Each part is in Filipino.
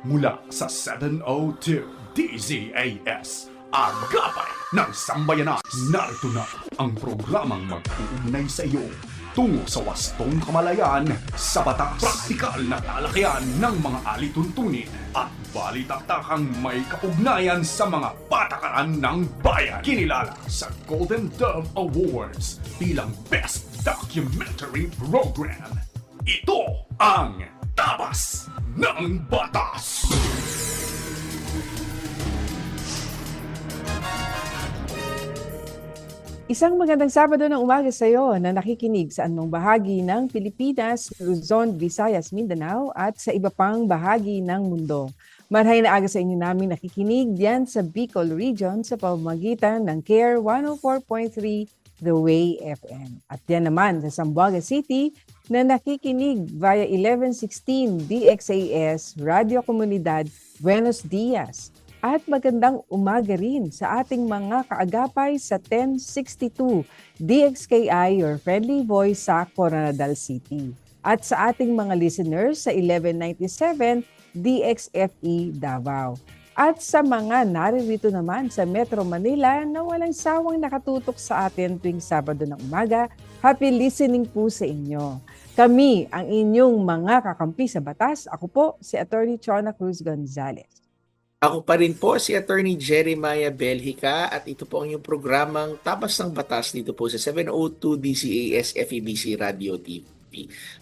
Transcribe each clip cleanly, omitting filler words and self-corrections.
Mula sa 702 DZAS, Agapay ng Sambayanan. Narito na ang programang mag-uugnay sa iyo tungo sa wastong kamalayan sa batas. Praktikal na talakayan ng mga alituntunin at balitaktakang may kaugnayan sa mga patakaran ng bayan. Kinilala sa Golden Dove Awards bilang Best Documentary Program. Ito ang Tabas ng Batas! Isang magandang Sabado ng umaga sa iyo na nakikinig sa anumang bahagi ng Pilipinas, Luzon, Visayas, Mindanao at sa iba pang bahagi ng mundo. Marhay na aga sa inyo namin nakikinig diyan sa Bicol Region sa pamamagitan ng CARE 104.3 The Way FM. At diyan naman sa Zamboanga City na nakikinig via 1116 DXAS Radio Komunidad Buenos Dias. At magandang umaga rin sa ating mga kaagapay sa 1062 DXKI, your friendly voice sa Coronadal City. At sa ating mga listeners sa 1197 DXFE Davao. At sa mga naririto naman sa Metro Manila na walang sawang nakatutok sa atin tuwing Sabado ng umaga, happy listening po sa inyo. Kami ang inyong mga kakampi sa batas. Ako po si Attorney Chona Cruz Gonzalez. Ako pa rin po si Attorney Jeremiah Belhica at ito po ang inyong programang Tabas ng Batas dito po sa 702 DCAS FEBC Radio TV.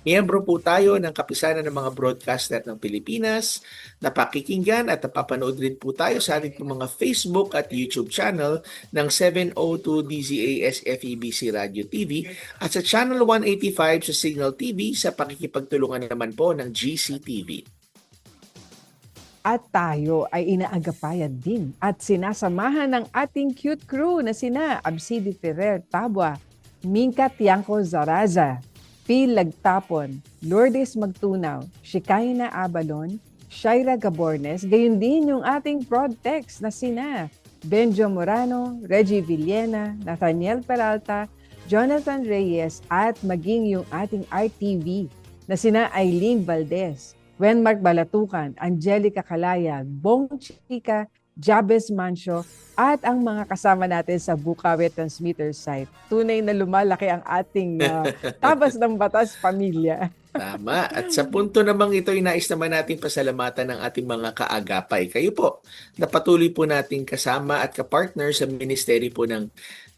Miyembro po tayo ng Kapisanan ng mga Broadcaster ng Pilipinas. Napakikinggan at napapanood rin po tayo sa ating mga Facebook at YouTube channel ng 702 DCAS FEBC Radio TV at sa Channel 185 sa Signal TV sa pakikipagtulungan naman po ng GCTV. At tayo ay inaagapayan din at sinasamahan ng ating cute crew na sina Absidi Ferrer Tabua, Minka Tiangco Zaraza, Phil Lagtapon, Lourdes Magtunaw, Shikaina Abalon, Shaira Gabornes, gayon din yung ating Prodtex na sina Benjo Morano, Reggie Villena, Nathaniel Peralta, Jonathan Reyes at maging yung ating RTV na sina Eileen Valdez, Wenmark Balatukan, Angelica Calayag, Bong Chica, Jabez Mancio, at ang mga kasama natin sa Bukawi Transmitter site. Tunay na lumalaki ang ating Tabas ng Batas pamilya. Tama. At sa punto namang ito, nais naman natin pasalamatan ng ating mga kaagapay. Kayo po, na patuloy po nating kasama at kapartner sa Ministeryo po ng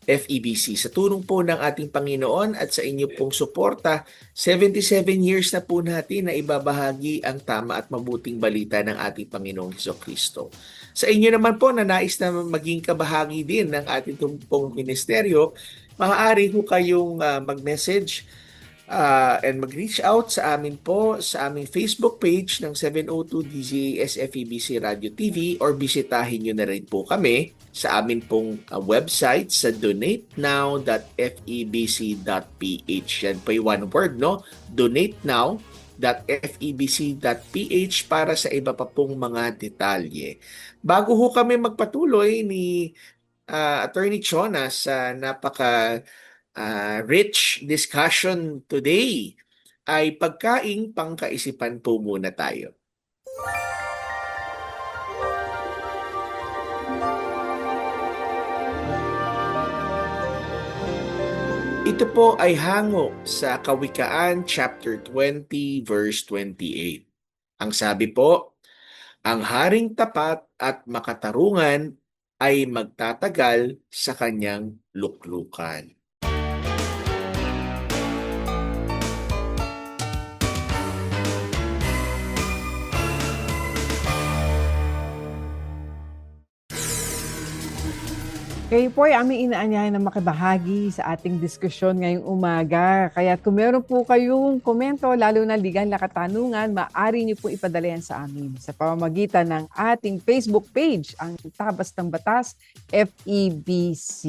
FEBC. Sa tulong po ng ating Panginoon at sa inyo pong suporta, 77 years na po natin na ibabahagi ang tama at mabuting balita ng ating Panginoong Hesukristo. Sa inyo naman po na nais na maging kabahagi din ng ating pong ministeryo, maaari po kayong mag-message and mag-reach out sa amin po sa aming Facebook page ng 702 DZAS FEBC Radio TV or bisitahin nyo na rin po kami sa amin pong website sa donatenow.febc.ph. Yan po yung one word, no? donatenow.febc.ph para sa iba pa pong mga detalye. Bago ho kami magpatuloy ni Attorney Chona sa rich discussion today, ay pagkaing pangkaisipan po muna tayo. Ito po ay hango sa Kawikaan chapter 20 verse 28. Ang sabi po, ang haring tapat at makatarungan ay magtatagal sa kanyang luklukan. Kayo po ay aming inaanyahan na makibahagi sa ating diskusyon ngayong umaga. Kaya kung meron po kayong komento, lalo na ligan na katanungan, maaari niyo po ipadala yan sa amin sa pamamagitan ng ating Facebook page, ang Tabas ng Batas, FEBC.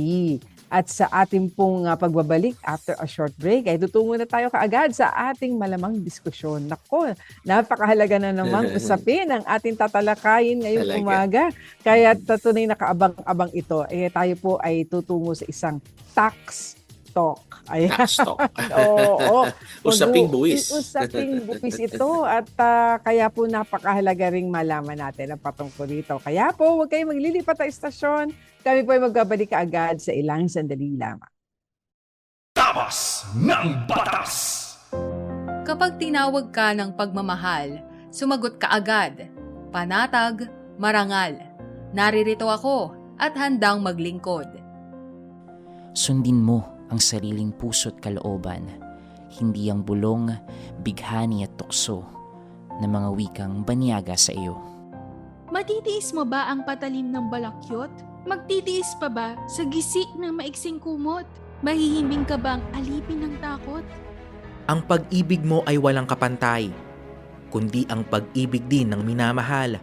At sa ating pong pagbabalik after a short break, ay tutungo na tayo kaagad sa ating malamang diskusyon. Nako, napakahalaga na namang usapin ang ating tatalakayin ngayong umaga. Kaya tunay nakaabang-abang ito. Tayo po ay tutungo sa isang tax stock. Ayan. Stock. Oo. Usaping buwis. Usaping buwis ito at kaya po napakahalaga ring malaman natin ang patungkol dito. Kaya po, huwag kayong maglilipat na istasyon. Kami po ay magbabalik kaagad sa ilang sandali lamang. Tabas ng Batas! Kapag tinawag ka ng pagmamahal, sumagot ka agad. Panatag, marangal. Naririto ako at handang maglingkod. Sundin mo ang sariling puso't kalooban, hindi ang bulong, bighani at tukso na mga wikang banyaga sa iyo. Matitiis mo ba ang patalim ng balakyot? Magtitiis pa ba sa gisi ng maiksing kumot? Mahihimbing ka bang alipin ng takot? Ang pag-ibig mo ay walang kapantay, kundi ang pag-ibig din ng minamahal.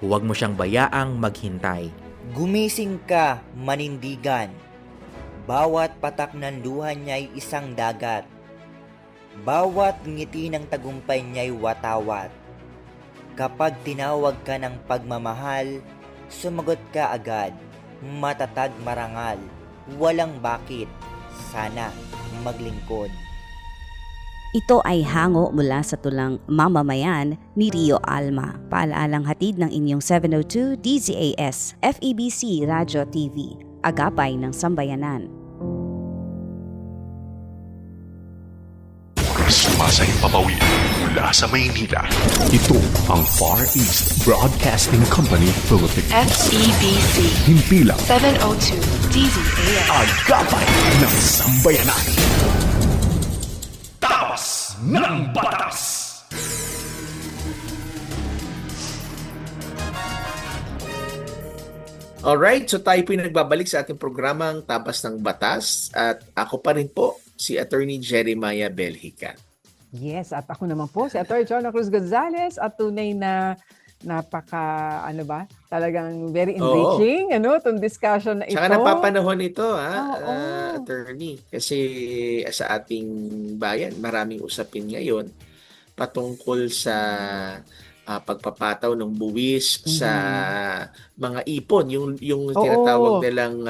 Huwag mo siyang bayaang maghintay. Gumising ka, manindigan. Bawat patak ng luha niya'y isang dagat. Bawat ngiti ng tagumpay niya'y watawat. Kapag tinawag ka ng pagmamahal, sumagot ka agad. Matatag marangal, walang bakit, sana maglingkod. Ito ay hango mula sa tulang Mamamayan ni Rio Alma. Paalaalang hatid ng inyong 702 DZAS, FEBC Radio TV, Agapay ng Sambayanan. Sumasayang papawid mula sa Maynila. Ito ang Far East Broadcasting Company Philippines. FEBC Himpilang 702 DZAS. Agapay ng Sambayanan. Tabas ng Batas! Alright, so tayo po yung nagbabalik sa ating programang Tabas ng Batas at ako pa rin po si Attorney Jeremiah Belhica. Yes, at ako naman po si Atty. John Cruz Gonzalez at tunay na talagang very enriching, itong discussion na ito. Saka napapanahon ito, Oo. Attorney. Kasi sa ating bayan, maraming usapin ngayon patungkol sa pagpapataw ng buwis sa mga ipon. Yung tinatawag nilang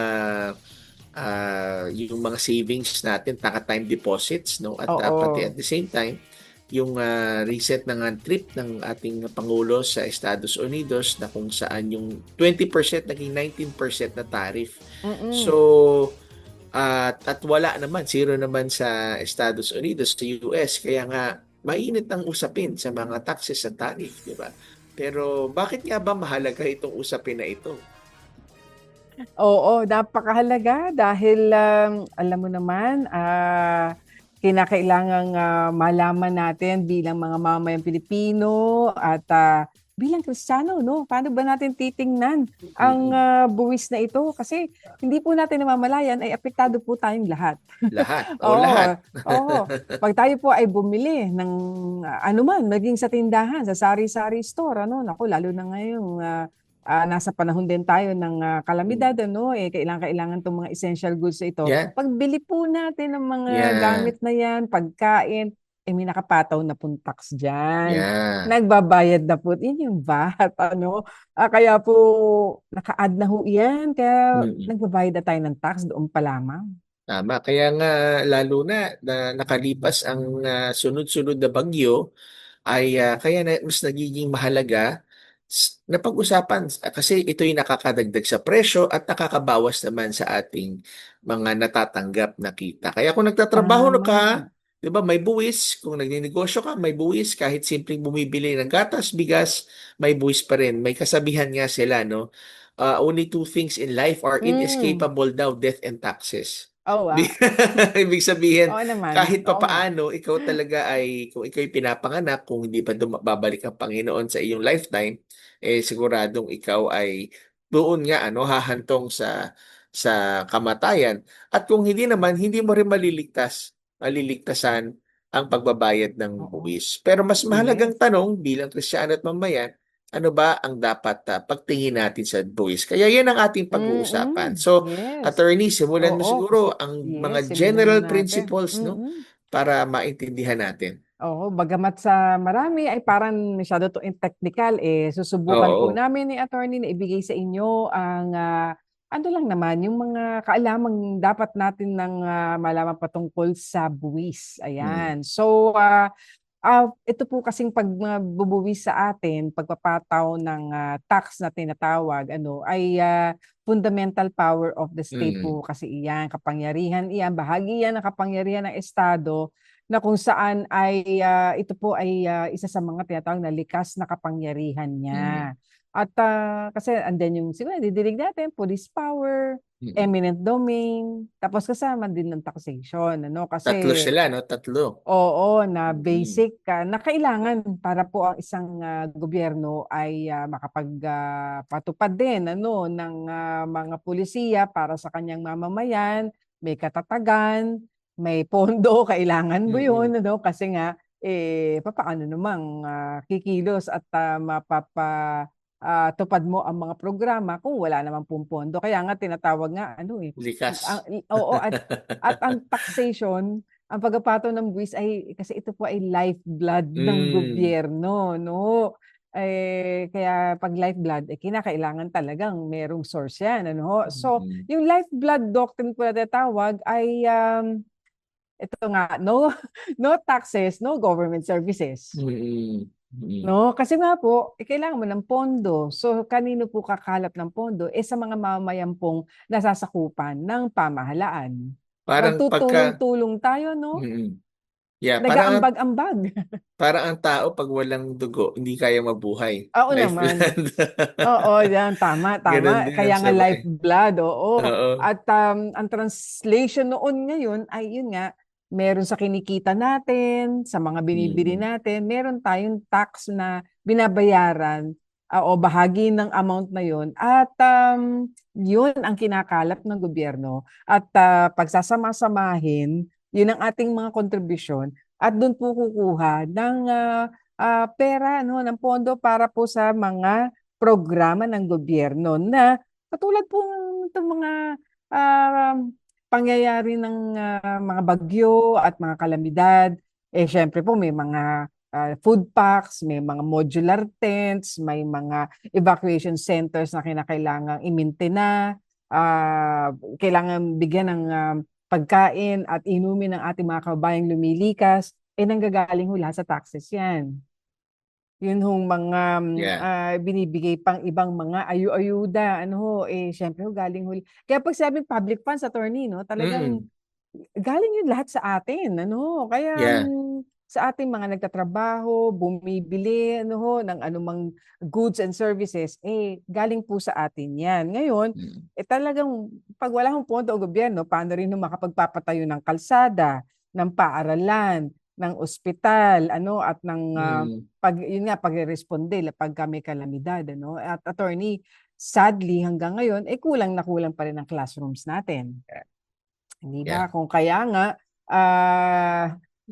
yung mga savings natin, taka-time deposits, no? At pati at the same time, yung recent na trip ng ating Pangulo sa Estados Unidos na kung saan yung 20% naging 19% na tariff. So, at wala naman, zero naman sa Estados Unidos, sa US. Kaya nga, mainit ang usapin sa mga taxes at tariff, di ba? Pero bakit nga ba mahalaga itong usapin na ito? Oo, napakahalaga dahil alam mo naman, kinakailangang malaman natin bilang mga mamayang Pilipino at bilang Kristiyano, no? Paano ba natin titingnan ang buwis na ito? Kasi hindi po natin namamalayan ay apektado po tayong lahat. Lahat. Lahat. Oo. Pag tayo po ay bumili ng anuman, maging sa tindahan, sa sari-sari store, naku, lalo na ngayong nasa panahon din tayo ng kalamidad, kailangan itong mga essential goods na ito. Yeah. Pagbili po natin ng mga gamit na yan, pagkain, may nakapataw na pong tax dyan. Yeah. Nagbabayad na po. Yun yung VAT, kaya po, naka-add na ho yan. Kaya nagbabayad na tayo ng tax doon pa lamang. Tama. Kaya nga, lalo na nakalipas ang sunod-sunod na bagyo, ay kaya mas nagiging mahalaga na pag-usapan kasi ito yung nakakadagdag sa presyo at nakakabawas naman sa ating mga natatanggap na kita. Kaya kung nagtatrabaho ka, di ba, may buwis. Kung nagninegosyo ka, may buwis. Kahit simpleng bumibili ng gatas, bigas, may buwis pa rin. May kasabihan nga sila, no? Only two things in life are inescapable daw, death and taxes. Oh, wow. Ibig sabihin, kahit Oo papaano, ikaw talaga ay, kung ikaw pinapanganak, kung hindi pa babalik ang Panginoon sa iyong lifetime, siguradong ikaw ay doon nga, hahantong sa kamatayan. At kung hindi naman, hindi mo rin maliligtasan ang pagbabayad ng buwis. Pero mas mahalagang tanong bilang Kristiyano at mamayan, ano ba ang dapat pagtingin natin sa buwis? Kaya yan ang ating pag-uusapan. So, Attorney, simulan mo siguro ang mga general principles, no? Para maintindihan natin. Oo, bagamat sa marami ay parang masyado to technical, susubukan po namin ni Attorney na ibigay sa inyo ang ano lang naman, yung mga kaalamang dapat natin ng malaman patungkol sa buwis. Mm. Ayan. So, ito po kasing pagbubuwis sa atin, pagpapataw ng tax na tinatawag, ay fundamental power of the state Mm. po kasi iyan, kapangyarihan iyan, bahagi yan ng kapangyarihan ng Estado na kung saan ay ito po ay isa sa mga tinatawag na likas na kapangyarihan Mm. niya. At kasi andyan yung siguro didinig natin, police power, Mm. eminent domain, tapos kasama din ng taxation, Tatlo kasi sila, no? Tatlo. oo, na Mm. basic na kailangan para po ang isang gobyerno ay makapagpatupad din ng mga pulisiya para sa kanyang mamamayan, may katatagan, may pondo, kailangan mo Mm. 'yun kasi nga papaano namang kikilos at tupad mo ang mga programa kung wala namang pong pondo. Kaya nga tinatawag nga Likas. oo, at ang taxation, ang pagpapataw ng buwis ay kasi ito po ay lifeblood ng Mm. gobyerno, 'no? Kaya 'pag lifeblood, kinakailangan talagang merong source 'yan, ano ho. So, Mm. yung lifeblood doctrine po na tinatawag ay, ito nga, no no taxes, no government services. Mm. Mm. 'No, kasi nga po, kailangan mo ng pondo. So, kanino po kakalap ng pondo? Sa mga mamamayan pong nasasakupan ng pamahalaan. Parang pagka Magtutulong-tulong tayo, 'no? mm. Yeah, Nag-aambag-ambag. parang ang tao 'pag walang dugo, hindi kayang mabuhay. Oo naman. Lifeblood. Oo, yan, tama, Gano'n tama. din ang Kaya nga sabay. lifeblood, oo. Oo. At ang translation noon ngayon ay yun nga, meron sa kinikita natin, sa mga binibili Mm. natin, meron tayong tax na binabayaran o bahagi ng amount na yun. At yun ang kinakalap ng gobyerno. At pagsasama-samahin, yun ang ating mga kontribusyon. At doon po kukuha ng pera, no, ng pondo para po sa mga programa ng gobyerno na katulad po itong mga ah, pangyayari ng mga bagyo at mga kalamidad. Siyempre po may mga food packs, may mga modular tents, may mga evacuation centers na kinakailangang imintena, kailangan bigyan ng pagkain at inumin ng ating mga kababayang lumilikas, nanggagaling hula sa taxes yan. Yun hong mga Yeah. binibigay pang ibang mga ayuda, siyempre galing huli. Kaya pag sabing public funds, attorney, no, talagang Mm. galing yun lahat sa atin, Kaya Yeah. sa ating mga nagtatrabaho, bumibili, ng anumang goods and services, galing po sa atin yan. Ngayon, Mm. talagang pag wala hong pondo o gobyerno, paano rin makapagpapatayo ng kalsada, ng paaralan, ng ospital, at ng Mm. yun nga, pagresponde pag may kalamidad, At attorney, sadly hanggang ngayon, kulang na kulang pa rin ang classrooms natin. Hindi Yeah. ba? Kung kaya nga,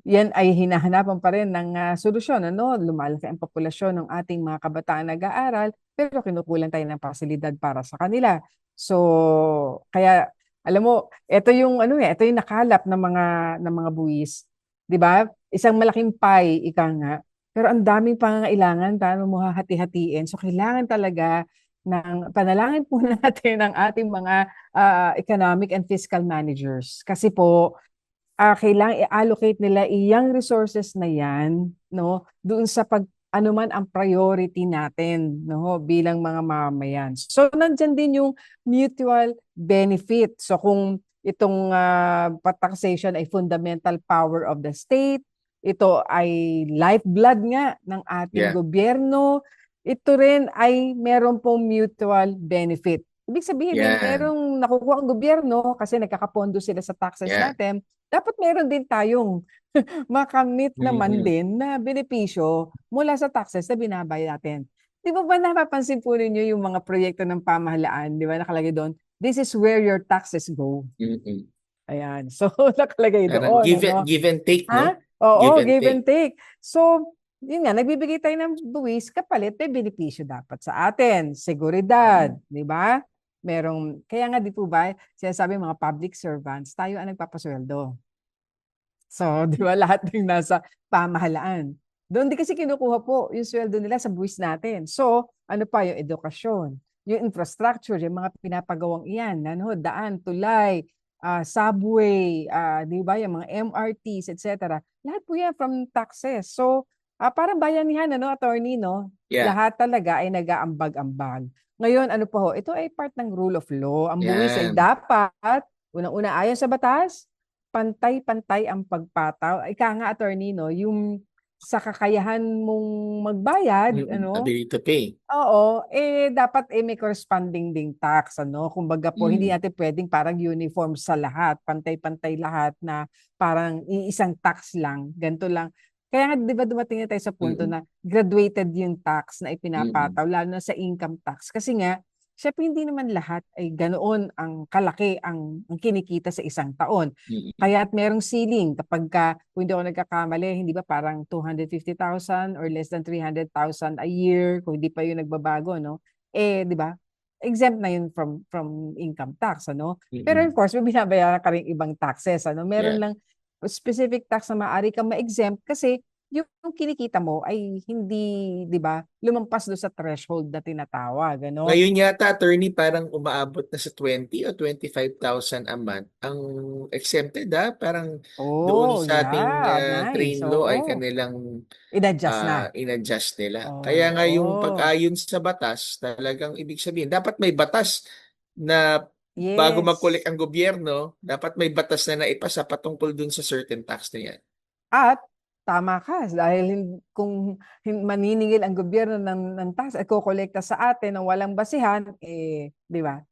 yan ay hinahanapan pa rin ng solusyon, Lumalaki ang populasyon ng ating mga kabataan nag-aaral, pero kinukulang tayo ng pasilidad para sa kanila. So, kaya alam mo, ito yung ito yung nakalap ng mga buwis, 'di ba? Isang malaking pie, ika nga. Pero ang daming pangangailangan, paano mo hahati-hatiin? So, kailangan talaga ng panalangin po natin ang ating mga economic and fiscal managers. Kasi po, kailangan i-allocate nila iyang resources na yan, doon sa ano man ang priority natin, bilang mga mamamayan. So, nandyan din yung mutual benefit. So, kung itong taxation ay fundamental power of the state, ito ay lifeblood nga ng ating Yeah. gobyerno, ito rin ay meron pong mutual benefit. Ibig sabihin, Yeah. merong nakukuha ang gobyerno kasi nagkakapondo sila sa taxes Yeah. natin. Dapat meron din tayong makamit naman Mhm. din na benepisyo mula sa taxes na binabayad natin. Di ba napapansin po ninyo yung mga proyekto ng pamahalaan, di ba nakalagay doon, this is where your taxes go. Mm. Ayan. So, nakalagay Parang doon, give and take, no? Oo, Give and give take. and take. So, yun nga, nagbibigay tayo ng buwis, kapalit may benepisyo dapat sa atin. Seguridad, di ba? Kaya nga di po ba, sinasabi mga public servants, tayo ang nagpapasweldo. So, di ba, lahat ng nasa pamahalaan. Doon di kasi kinukuha po yung sweldo nila sa buwis natin. So, ano pa yung edukasyon, yung infrastructure, yung mga pinapagawang iyan, ano, daan, tulay, subway, di ba, yung mga MRTs, etc. Lahat po yan from taxes. So, parang bayanihan, ano, attorney, no? Yeah. Lahat talaga ay nag-aambag-ambag. Ngayon, ano po ho, ito ay part ng rule of law. Ang buwis ay Yan. dapat, unang-una, ayon sa batas, pantay-pantay ang pagpataw. Ika nga, attorney, no, yung sa kakayahan mong magbayad, ano, Ability to pay. oo, dapat may corresponding ding tax, ano. Kumbaga po, hindi Mm. natin pwedeng parang uniform sa lahat, pantay-pantay lahat na parang iisang tax lang, ganito lang. Kaya nga, di ba dumating na tayo sa punto Mm. na graduated yung tax na Mm. ipinapataw, lalo na sa income tax. Kasi nga, syempre hindi naman lahat ay ganoon ang kalaki ang kinikita sa isang taon. Mm. Kaya't merong ceiling kapag kung hindi ako nagkakamali, hindi ba parang 250,000 or less than 300,000 a year, kung hindi pa yun nagbabago, no? Di ba? Exempt na yun from income tax, ano? Pero of Mm. course, may binabayaran ka rin ibang taxes, ano? Meron Yeah. lang specific tax na maaari kang ma-exempt kasi yung kinikita mo ay hindi, di ba, lumampas doon sa threshold na tinatawag, ano? Ngayon yata, attorney, parang umaabot na sa 20 o 25,000 a month ang exempted, Parang doon Oh, sa ating yeah, nice. train law ay Oo. kanilang In-adjust na. in-adjust nila. Kaya nga yung Oo. pag-ayon sa batas, talagang ibig sabihin, dapat may batas na bago mag-collect Yes. ang gobyerno, dapat may batas na naipasa patungkol dun sa certain tax na yan. At tama ka dahil kung maniningil ang gobyerno ng tax at kokolekta sa atin ng walang basihan, di ba?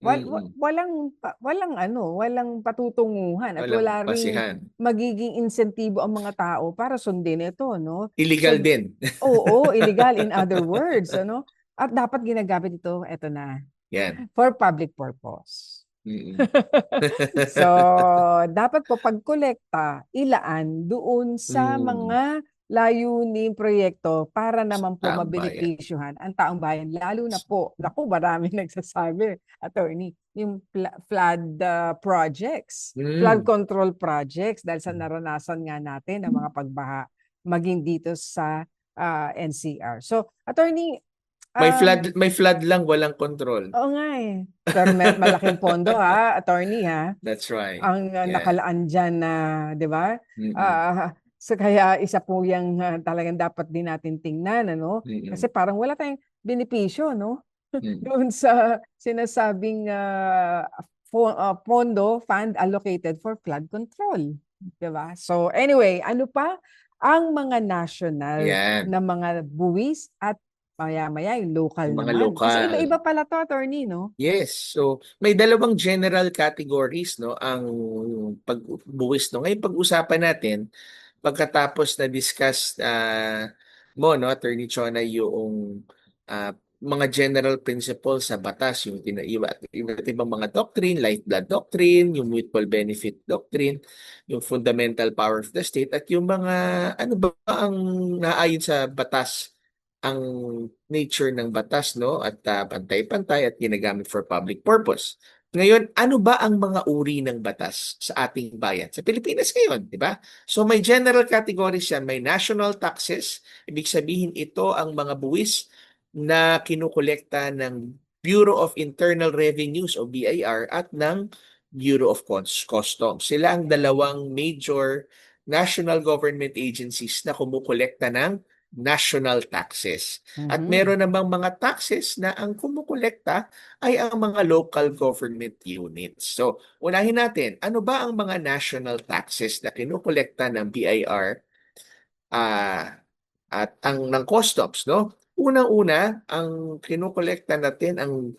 Mm. Walang patutunguhan at Walang wala ring basihan. magiging insentibo ang mga tao para sundin ito, no? Illegal So, din. oo, illegal in other words, ano? At dapat ginagamit ito, eto na, Yan. for public purpose. Mm. So, dapat po pagkolekta, ilaan doon sa mga layuning proyekto para naman po Taong bayan. mabenepisyohan ang taong bayan. Lalo na po, naku, maraming nagsasabi, attorney, yung flood projects, flood control projects, dahil sa naranasan nga natin ng mga pagbaha, maging dito sa NCR. So, attorney, May flood lang, walang control. oo nga eh. Pero malaking pondo attorney That's right. ang Yeah. nakalaan dyan na, di ba? Mm-mm. So kaya isa po yung talagang dapat din natin tingnan, ano? Mm-mm. Kasi parang wala tayong benepisyo, no? Mm. Doon sa sinasabing fund allocated for flood control. Di ba? So anyway, ano pa ang mga national Yan. na mga buwis at maya-maya yung local Yung mga naman. Kasi local. iba-iba pala to, attorney, no? Yes. So, may dalawang general categories, no, ang pagbuwis, no. Ngayon pag-usapan natin, pagkatapos na discuss mo, no, Attorney Chona, yung mga general principles sa batas, yung iba't ibang mga doctrine, lifeblood doctrine, yung mutual benefit doctrine, yung fundamental power of the state, at yung mga, ano ba ang naayon sa batas, ang nature ng batas, no, at pantay-pantay at ginagamit for public purpose. Ngayon, ano ba ang mga uri ng batas sa ating bayan? Sa Pilipinas ngayon, di ba? So may general categories yan. May national taxes. Ibig sabihin ito ang mga buwis na kinukolekta ng Bureau of Internal Revenues o BIR at ng Bureau of Customs. Sila ang dalawang major national government agencies na kumukolekta ng national taxes. At meron namang mga taxes na ang kumukolekta ay ang mga local government units. So, unahin natin, ano ba ang mga national taxes na kinukolekta ng BIR at ang ng customs, no? Unang-una, ang kinukolekta natin ang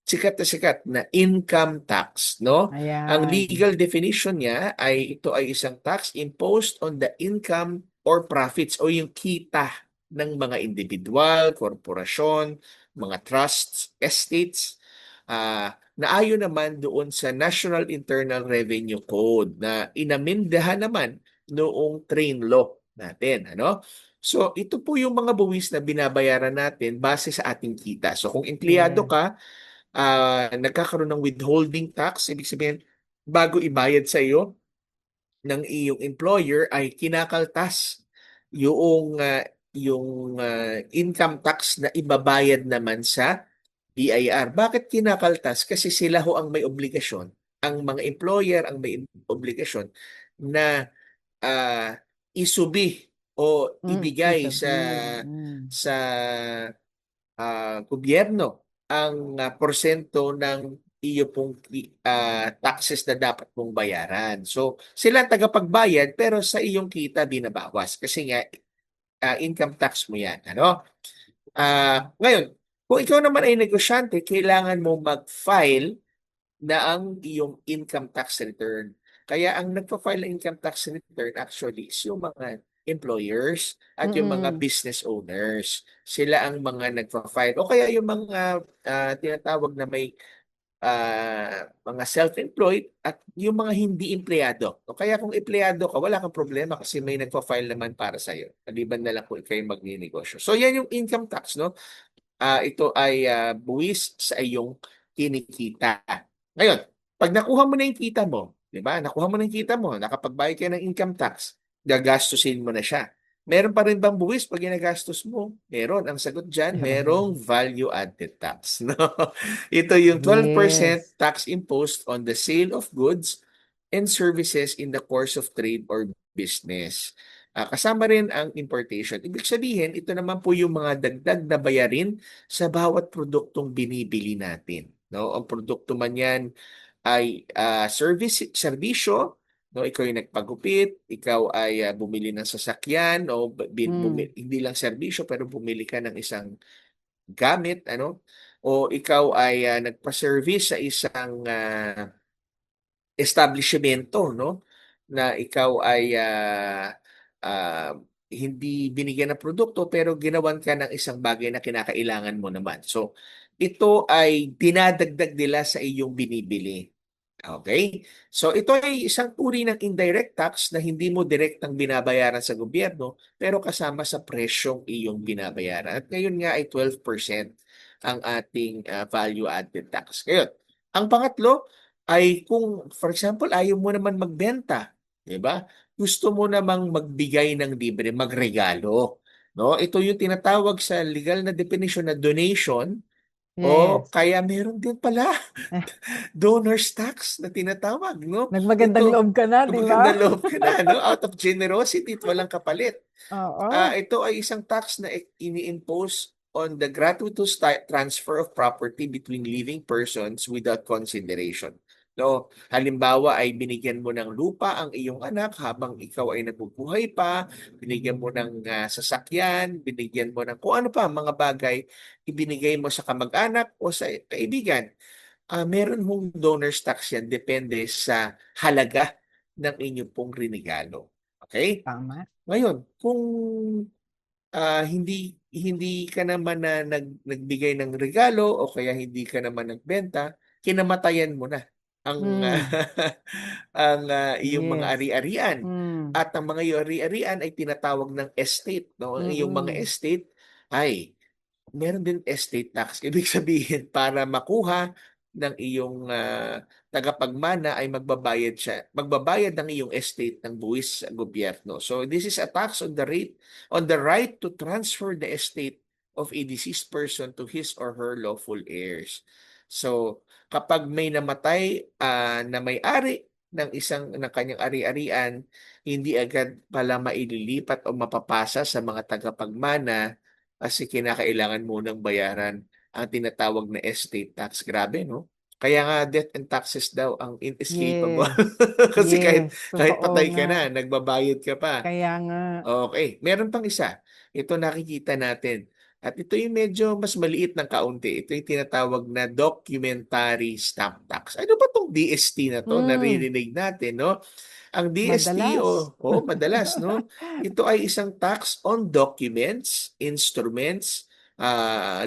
sikat na income tax, no? Ayan. Ang legal definition niya ay ito ay isang tax imposed on the income or profits o yung kita ng mga individual, korporasyon, mga trusts, estates, na ayon naman doon sa National Internal Revenue Code na inamindahan naman noong train law natin, ano? So, ito po yung mga buwis na binabayaran natin base sa ating kita. So, kung empleyado ka, nagkakaroon ng withholding tax, ibig sabihin, bago ibayad sa iyo ng iyong employer ay kinakaltas yung income tax na ibabayad naman sa BIR. Bakit kinakaltas? Kasi sila ho ang may obligasyon, ang mga employer ang may obligasyon na isubi o ibigay sa Isabi. sa gobyerno ang porsento ng iyo pong taxes na dapat mong bayaran. So, sila ang tagapagbayad pero sa iyong kita binabawas kasi nga income tax mo 'yan, ano? Ngayon, kung ikaw naman ay negosyante, kailangan mo mag-file na ang iyong income tax return. Kaya ang nagpa-file ng income tax return actually is yung mga employers at yung mga Mm. business owners. Sila ang mga nagpa-file. O kaya yung mga tinatawag na may mga self-employed at yung mga hindi empleyado. O kaya kung empleyado ka, wala kang problema kasi may nagpa-file naman para sa'yo. Maliban na lang kung kayo magninegosyo. So yan yung income tax, no? Ito ay buwis sa iyong kinikita. Ngayon, pag nakuha mo na yung kita mo, di ba? Nakuha mo na yung kita mo, nakapagbayad ka ng income tax, gagastusin mo na siya. Meron pa rin bang buwis pag ginagastos mo? Meron. Ang sagot dyan, merong value-added tax. No? Ito yung 12% Yes. tax imposed on the sale of goods and services in the course of trade or business. Kasama rin ang importation. Ibig sabihin, ito naman po yung mga dagdag na bayarin sa bawat produktong binibili natin. No? Ang produkto man yan ay serbisyo, no? Ikaw ay nagpagupit, ikaw ay bumili ng sasakyan, o hindi lang serbisyo pero bumili ka ng isang gamit, ano? O ikaw ay nagpa-service sa isang establishmento, no? Na ikaw ay ah, hindi binigyan ng produkto pero ginawan ka ng isang bagay na kinakailangan mo naman. So, ito ay dinadagdag nila sa iyong binibili. Okay? So, ito ay isang uri ng indirect tax na hindi mo direktang binabayaran sa gobyerno pero kasama sa presyong iyong binabayaran. At ngayon nga ay 12% ang ating value-added tax. Ngayon, ang pangatlo ay kung, for example, ayaw mo naman magbenta, di ba? Gusto mo namang magbigay ng libre, magregalo. No? Ito yung tinatawag sa legal na definition na donation o Yes. kaya meron din pala donor's tax na tinatawag, no? Nagmagandang Ito, loob ka na, di ba? maganda loob ka na, no? Out of generosity at walang kapalit. Oo. Ito ay isang tax na ini-impose on the gratuitous transfer of property between living persons without consideration. No, halimbawa ay binigyan mo ng lupa ang iyong anak habang ikaw ay nabubuhay pa, binigyan mo ng sasakyan, binigyan mo ng kung ano pa mga bagay, ibinigay mo sa kamag-anak o sa kaibigan. Meron hong donor's tax yan, depende sa halaga ng inyong pong regalo. Okay? Tama. Ngayon, kung hindi hindi ka naman na nagbigay ng regalo o kaya hindi ka naman nagbenta, kinamatayan mo na ang Mm. ang iyong mga Yes. ari-arian. Mm. At ang mga iyong ari-arian ay tinatawag ng estate, no? Ang iyong mga Mm. estate ay meron din estate tax. Ibig sabihin, para makuha ng iyong tagapagmana ay magbabayad ng iyong estate ng buwis sa gobyerno. So this is a tax on the right to transfer the estate of a deceased person to his or her lawful heirs. So kapag may namatay na may-ari ng kanyang ari-arian, hindi agad pala maililipat o mapapasa sa mga tagapagmana kasi kinakailangan munang bayaran ang tinatawag na estate tax. Grabe, no? Kaya nga death and taxes daw ang inescapable. Yes. Kasi kahit Yes. kahit Totoo patay ka nga. na, nagbabayad ka pa. Kaya nga. Okay, meron pang isa. Ito nakikita natin. At ito yung medyo mas maliit ng kaunti. Ito yung tinatawag na documentary stamp tax. Ano ba tong DST na to? Mm. Naririnig natin, no? Ang DST Madalas. madalas, no? Ito ay isang tax on documents, instruments,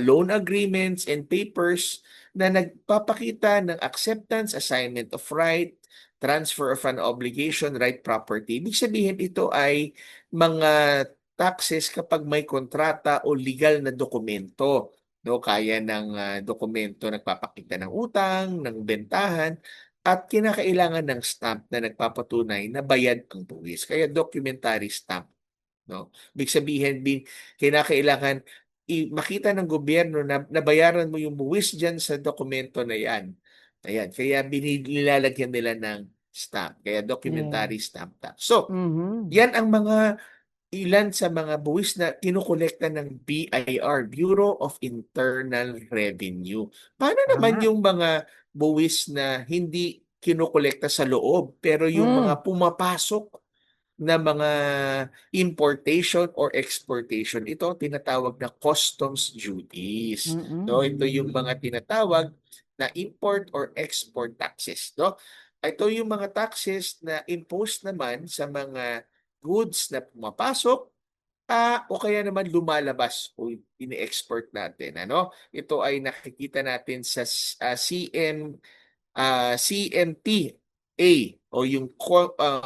loan agreements, and papers na nagpapakita ng acceptance, assignment of right, transfer of an obligation, right property. Ibig sabihin ito ay mga taxes kapag may kontrata o legal na dokumento. No, kaya ng dokumento nagpapakita ng utang, ng bentahan, at kinakailangan ng stamp na nagpapatunay na bayad ang buwis. Kaya documentary stamp. No? Ibig sabihin, kinakailangan makita ng gobyerno na nabayaran mo yung buwis dyan sa dokumento na yan. Ayan, kaya nilalagyan nila ng stamp, kaya documentary Yes. stamp tax. So, Mhm. yan ang mga ilan sa mga buwis na kinukolekta ng BIR, Bureau of Internal Revenue. Paano naman Tama. yung mga buwis na hindi kinukolekta sa loob, pero yung Hmm. mga pumapasok na mga importation or exportation, ito ang tinatawag na customs duties. No, Mm. ito yung mga tinatawag na import or export taxes, no? Ito yung mga taxes na imposed naman sa mga goods na pumapasok o kaya naman lumalabas o ini-export natin, ano? Ito ay nakikita natin sa CMTA o yung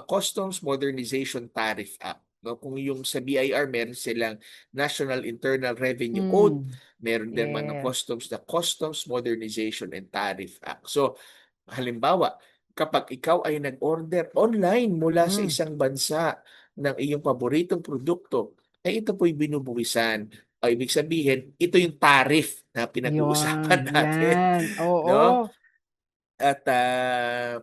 Customs Modernization Tariff Act. No, kung yung sa BIR meron silang National Internal Revenue Code, Hmm. meron din man ng Yes. customs na Customs Modernization and Tariff Act. So, halimbawa, kapag ikaw ay nag-order online mula sa Hmm. isang bansa ng iyong paboritong produkto, ay ito po'y binubuwisan. O ibig sabihin, ito yung tariff na pinag-uusapan Yun, natin. yan. No? Oo. At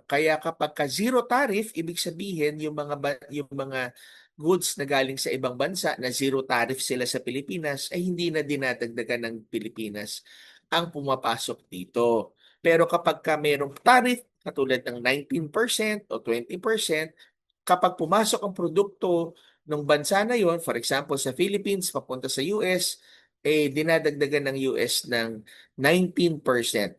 kaya kapag ka zero tariff, ibig sabihin yung mga goods na galing sa ibang bansa na zero tariff sila sa Pilipinas ay hindi na dinadagdagan ng Pilipinas ang pumapasok dito. Pero kapag ka mayroong tariff katulad ng 19% o 20%, kapag pumasok ang produkto ng bansa na yon, for example sa Philippines papunta sa US, dinadagdagan ng US ng 19%.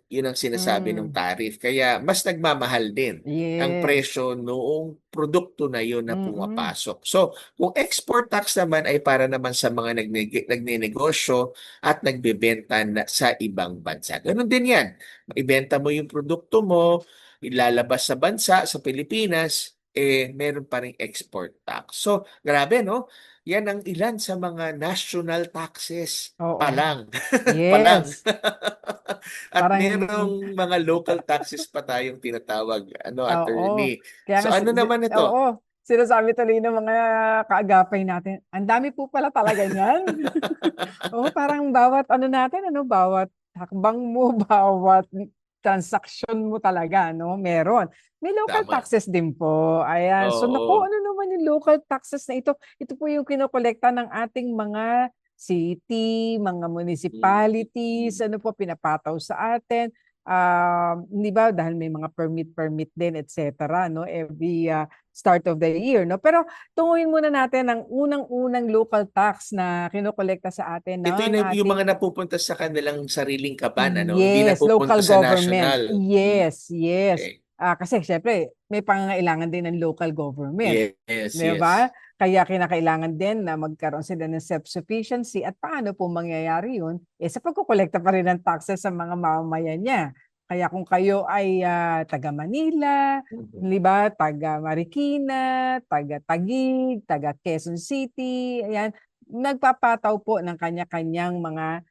Yun ang sinasabi ng Hmm. tariff. Kaya mas nagmamahal din ang Yes. presyo noong produkto na yun na Mm. pumapasok. So, kung export tax naman ay para naman sa mga nagnenegosyo at nagbebenta sa ibang bansa. Ganun din yan. Ibenta mo yung produkto mo, ilalabas sa bansa, sa Pilipinas, meron pa ring export tax. So, grabe, no? Yan ang ilan sa mga national taxes pa Oo. lang. Pa lang. Yes. At Parang, merong mga local taxes pa tayong tinatawag, oo. attorney. Kaya So nga, ano naman ito? oo. Sinasabi tuloy ng mga kaagapay natin, ang dami po pala talaga niyan. Oo, parang bawat ano natin, bawat hakbang mo, bawat transaction mo talaga, meron. May local Tama. taxes din po. Ayan. So, naku, Oo. ano naman yung local taxes na ito? Ito po yung kinokolekta ng ating mga city, mga municipalities, ano po, pinapataw sa atin. Hindi ba, dahil may mga permit din, etc., no? Every start of the year, no? Pero tunguin muna natin ang unang-unang local tax na kinokolekta sa atin Ito ng yung ating mga napupunta sa kanilang sariling kaban, Hindi yes, napupunta local sa government. national. Yes, yes. Okay. Kasi syempre, may pangangailangan din ng local government. Yes, Di ba? yes. Kaya kinakailangan din na magkaroon sila ng self-sufficiency. At paano po mangyayari yun? Sa pagkukolekta pa rin ng taxes sa mga mamamayan niya. Kaya kung kayo ay taga Manila, di ba, taga Marikina, taga Taguig, taga Quezon City, ayan, nagpapataw po ng kanya-kanyang mga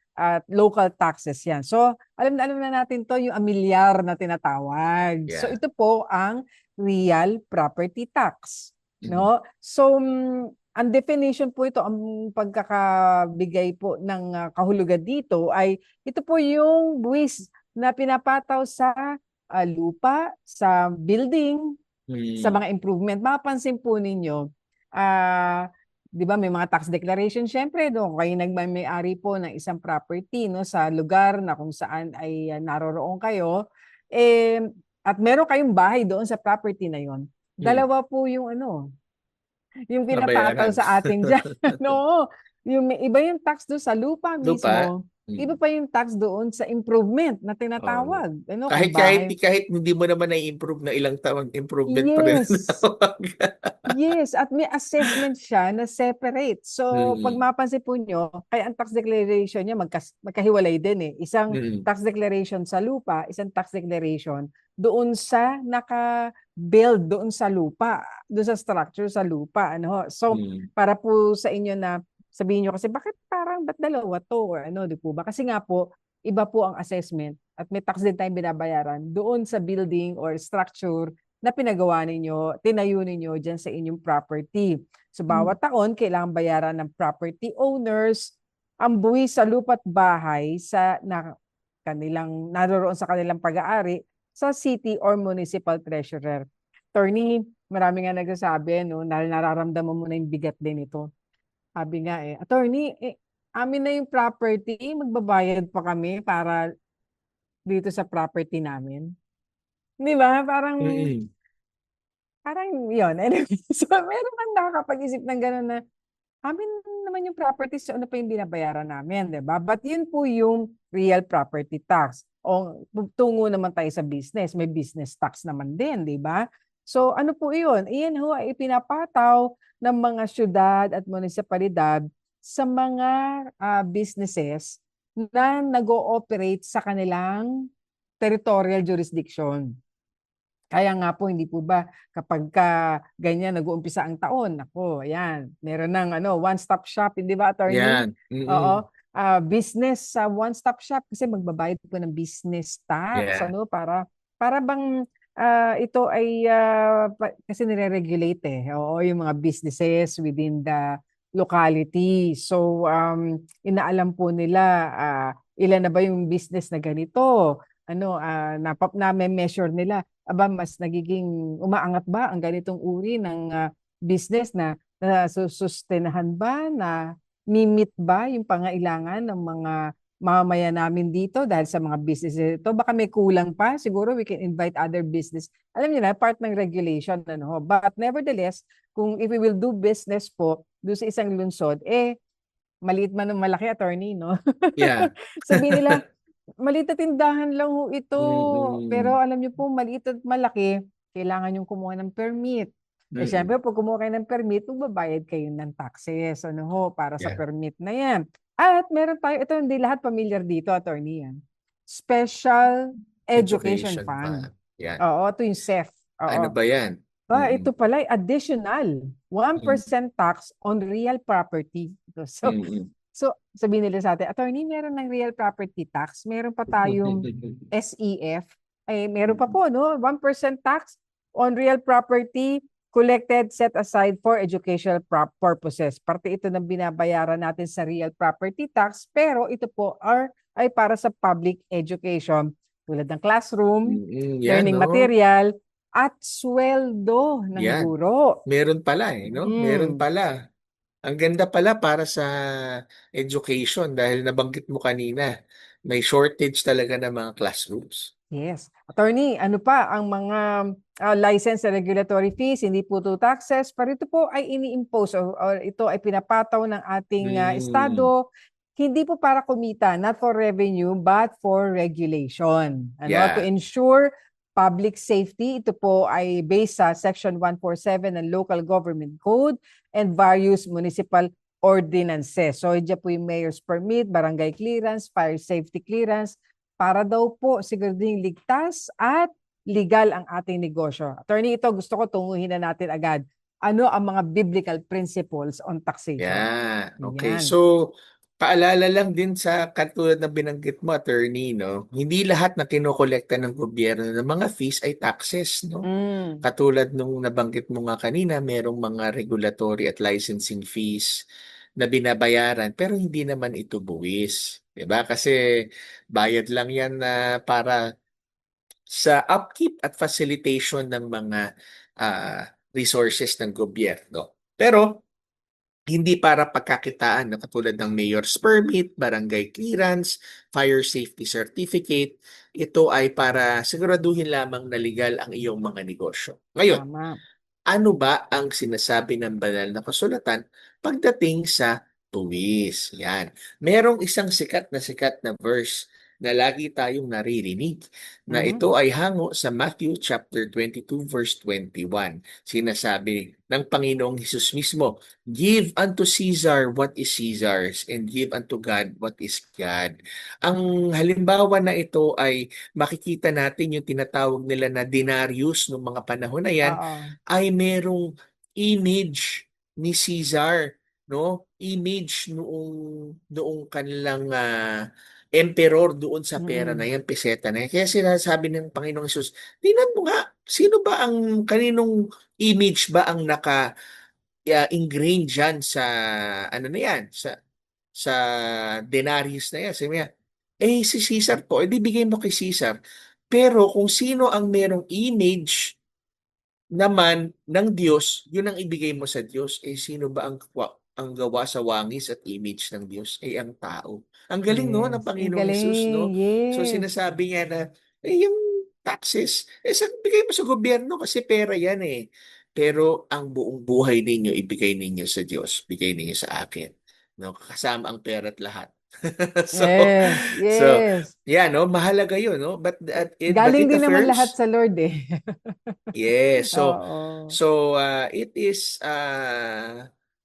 local taxes yan. So, alam na natin to yung amilyar na tinatawag. So, Yeah. ito po ang real property tax. Mhm. No? So, ang definition po ito, ang pagkakabigay po ng kahulugan dito ay ito po yung buwis na pinapataw sa lupa, sa building, sa mga improvement. Mapapansin po ninyo, di ba may mga tax declaration syempre doon kayo nagmamay-ari po ng isang property sa lugar na kung saan ay naroroon kayo at meron kayong bahay doon sa property na yon. Dalawa po yung yung pinapataw Nabayaran. sa ating diyan. No, iba yung tax doon sa lupa Lupa. mismo. Iba pa yung tax doon sa improvement na Oo. tinatawag. Kung Kahit kahit bahay. kahit hindi mo naman na-improve na ilang taon, improvement pa rin ang Yes. tawag. Yes, at may assessment siya na separate. So, pag Mm. mapansin po nyo, kaya ang tax declaration niya magkahiwalay din eh. Isang Mm. tax declaration sa lupa, isang tax declaration doon sa naka-build doon sa lupa, doon sa structure sa lupa. So, Mm. para po sa inyo na sabihin nyo kasi, ba't dalawa to? Or di po ba? Kasi nga po, iba po ang assessment at may tax din tayong binabayaran doon sa building or structure na pinagawa ninyo, tinayo ninyo dyan sa inyong property. So, bawat taon, kailangan bayaran ng property owners ang buwis sa lupa't bahay sa naroroon sa kanilang pag-aari sa city or municipal treasurer. Attorney, marami nga nagsasabi, no, na nararamdaman mo na yung bigat din ito. Sabi nga attorney, amin na yung property, magbabayad pa kami para dito sa property namin. Di ba? Parang yun. Anyway, so meron kang nakakapag-isip ng gano'n na amin naman yung property, so ano pa yung binabayaran namin, di ba? But yun po yung real property tax. O tungo naman tayo sa business, may business tax naman din, di ba? So ano po yun? Iyan ho ay ipinapataw ng mga syudad at munisipalidad sa mga businesses na nag-ooperate sa kanilang territorial jurisdiction. Kaya nga po, hindi po ba kapag ganyan nag-uumpisa ang taon, ako, ayan, meron ng one-stop shop, hindi ba, attorney? Yan. Oo. Business sa one-stop shop kasi magbabayad po ng business tax, Yeah. para bang ito ay kasi nire-regulate Oo, yung mga businesses within the locality. So, inaalam po nila ilan na ba yung business na ganito, na-measure nila, mas nagiging umaangat ba ang ganitong uri ng business na susustenahan ba, na mimit ba yung pangailangan ng mga mamamayan namin dito dahil sa mga business ito. Baka may kulang pa. Siguro we can invite other business. Alam niyo na, part ng regulation. But nevertheless, kung if we will do business po doon sa isang lungsod, maliit man o malaki, attorney, no? Yeah. Sabihin nila, maliit na tindahan lang ho ito. Pero alam niyo po, maliit at malaki, kailangan yung kumuha ng permit. Siyempre, pag kumuha kayo ng permit, magbabayad kayo ng taxes. Para sa Yeah. permit na yan. At meron tayo, ito hindi lahat familiar dito, attorney, yan. Special Education Fund. Yan. Oo, ito yung SEF. Ano ba yan? Ito pala, additional 1% tax on real property. So, sabihin nila sa atin, attorney, meron ng real property tax, meron pa tayong SEF, meron pa po, 1% tax on real property collected, set aside for educational purposes. Parte ito ng binabayaran natin sa real property tax, pero ito po ay para sa public education, tulad ng classroom, learning material, at sweldo ng guro. Meron pala no? Meron pala. Ang ganda pala para sa education dahil nabanggit mo kanina, may shortage talaga ng mga classrooms. Yes. Attorney, ano pa ang mga license and regulatory fees? Hindi po ito taxes, pero ito po ay ini-impose or ito ay pinapataw ng ating estado. Hindi po para kumita, not for revenue, but for regulation. To ensure public safety. Ito po ay based sa Section 147 ng Local Government Code and various municipal ordinances. So, dyan po yung mayor's permit, barangay clearance, fire safety clearance, para daw po sigurading ligtas at legal ang ating negosyo. Attorney, ito gusto ko tunguhin na natin agad. Ano ang mga biblical principles on taxation? Yeah. Okay. Yan. So, paalala lang din sa katulad na binanggit mo, attorney, no? Hindi lahat na kinokolekta ng gobyerno ng mga fees ay taxes, no? Katulad nung nabanggit mo nga kanina, merong mga regulatory at licensing fees na binabayaran pero hindi naman ito buwis. 'Di ba? Kasi bayad lang 'yan na para sa upkeep at facilitation ng mga resources ng gobyerno. Pero hindi para pagkakitaan na katulad ng mayor's permit, barangay clearance, fire safety certificate. Ito ay para siguraduhin lamang na legal ang iyong mga negosyo. Ngayon, ano ba ang sinasabi ng banal na kasulatan pagdating sa buwis? Yan. Merong isang sikat na verse na lagi tayong naririnig na ito ay hango sa Matthew chapter 22 verse 21. Sinasabi ng Panginoong Hesus mismo, "Give unto Caesar what is Caesar's and give unto God what is God." Ang halimbawa na ito ay makikita natin yung tinatawag nila na denarius noong mga panahon na yan ay merong image ni Caesar, no? Image noong kanilang emperor doon sa pera na yan, peseta na yan. Kaya sinasabi ng Panginoong Hesus, tingnan mo nga, sino ba kaninong image ba ang naka-ingrain dyan sa, ano na yan, sa denarius na yan. Sabi niya, si Caesar po, edi bigay mo kay Caesar. Pero kung sino ang merong image naman ng Diyos, yun ang ibigay mo sa Diyos. Sino ba ang gawa sa wangis at image ng Diyos? Ang tao. Ang galing, no, ng Yes. Ang Panginoong Hesus, galing. no? So Yes. sinasabi niya na, yung taxes, bigay mo sa gobyerno kasi pera yan eh. Pero ang buong buhay ninyo, ibigay ninyo sa Diyos. Bigay ninyo sa akin. No? Kasama ang pera at lahat. so, Yes. so, Yes. yeah, no, mahalaga yun, no? But Galing it din naman lahat affirms. sa Lord eh. Yes. Oo. It is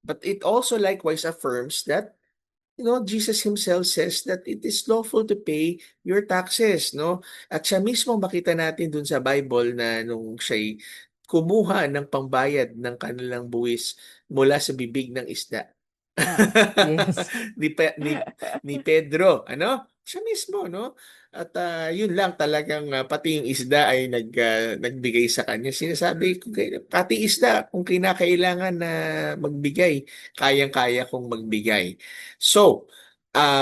but it also likewise affirms that Jesus himself says that it is lawful to pay your taxes, no? At siya mismo makita natin dun sa Bible na nung siya'y kumuha ng pangbayad ng kanilang buwis mula sa bibig ng isda. Oo. Yes. ni Pedro, Siya mismo, no? At yun lang talagang pati yung isda ay nagbigay sa kanya. Sinasabi ko, pati isda, kung kinakailangan na magbigay, kayang-kaya kong magbigay. So,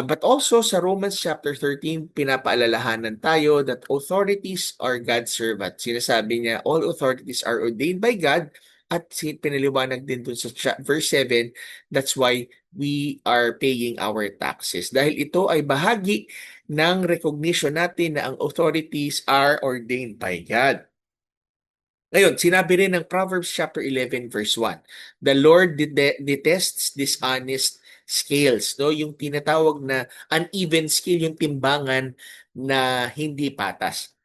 but also sa Romans chapter 13, pinapaalalahanan tayo that authorities are God's servant. Sinasabi niya, all authorities are ordained by God. At pinaliwanag din dun sa verse 7, that's why we are paying our taxes. Dahil ito ay bahagi ng recognition natin na ang authorities are ordained by God. Ngayon, sinabi rin ng Proverbs chapter 11 verse 1, the Lord detests dishonest scales, no? Yung tinatawag na uneven scale, yung timbangan na hindi patas.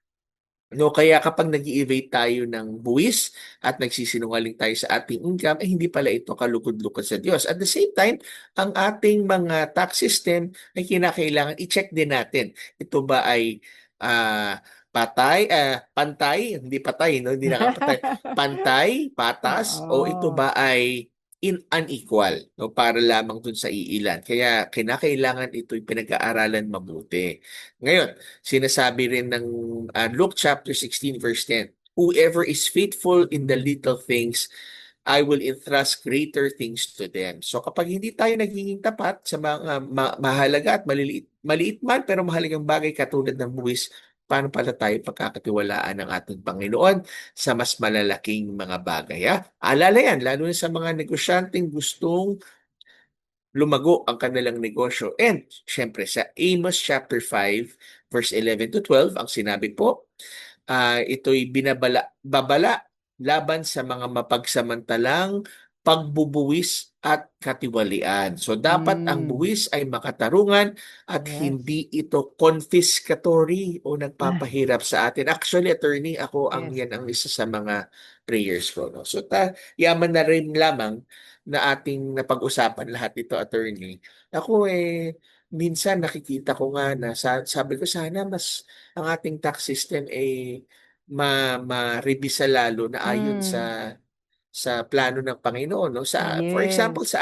No, kaya kapag nag-i-evade tayo ng buwis at nagsisinungaling tayo sa ating income, hindi pala ito kalugod-lugod sa Diyos. At the same time, ang ating mga tax system ay kinakailangan i-check din natin. Ito ba ay pantay, hindi patay, no? Hindi nakapatay. Pantay, patas, o ito Oo. ba ay unequal, no? Para lamang dun sa iilan. Kaya kinakailangan ito'y pinag-aaralan mabuti. Ngayon, sinasabi rin ng Luke chapter 16 verse 10, whoever is faithful in the little things, I will entrust greater things to them. So kapag hindi tayo nagiging tapat sa mga mahalaga at maliit man pero mahalagang bagay katulad ng buwis, paano pala tayo pagkakatiwalaan ng ating Panginoon sa mas malalaking mga bagay? Alala yan, lalo na sa mga negosyanteng gustong lumago ang kanilang negosyo. And syempre sa Amos chapter 5 verse 11 to 12, ang sinabi po, ito'y babala laban sa mga mapagsamantalang pagbubuwis at katiwalian. So dapat ang Mm. buwis ay makatarungan at Yes. hindi ito confiscatory o nagpapahirap sa atin. Actually, attorney, Yes. yan ang isa sa mga prayers ko. No? So yaman na rin lamang na ating napag-usapan lahat ito, attorney. Ako minsan nakikita ko nga na sabi ko sana mas ang ating tax system ay ma-revisa lalo na ayon Mm. sa plano ng Panginoon, no? For example, Yes.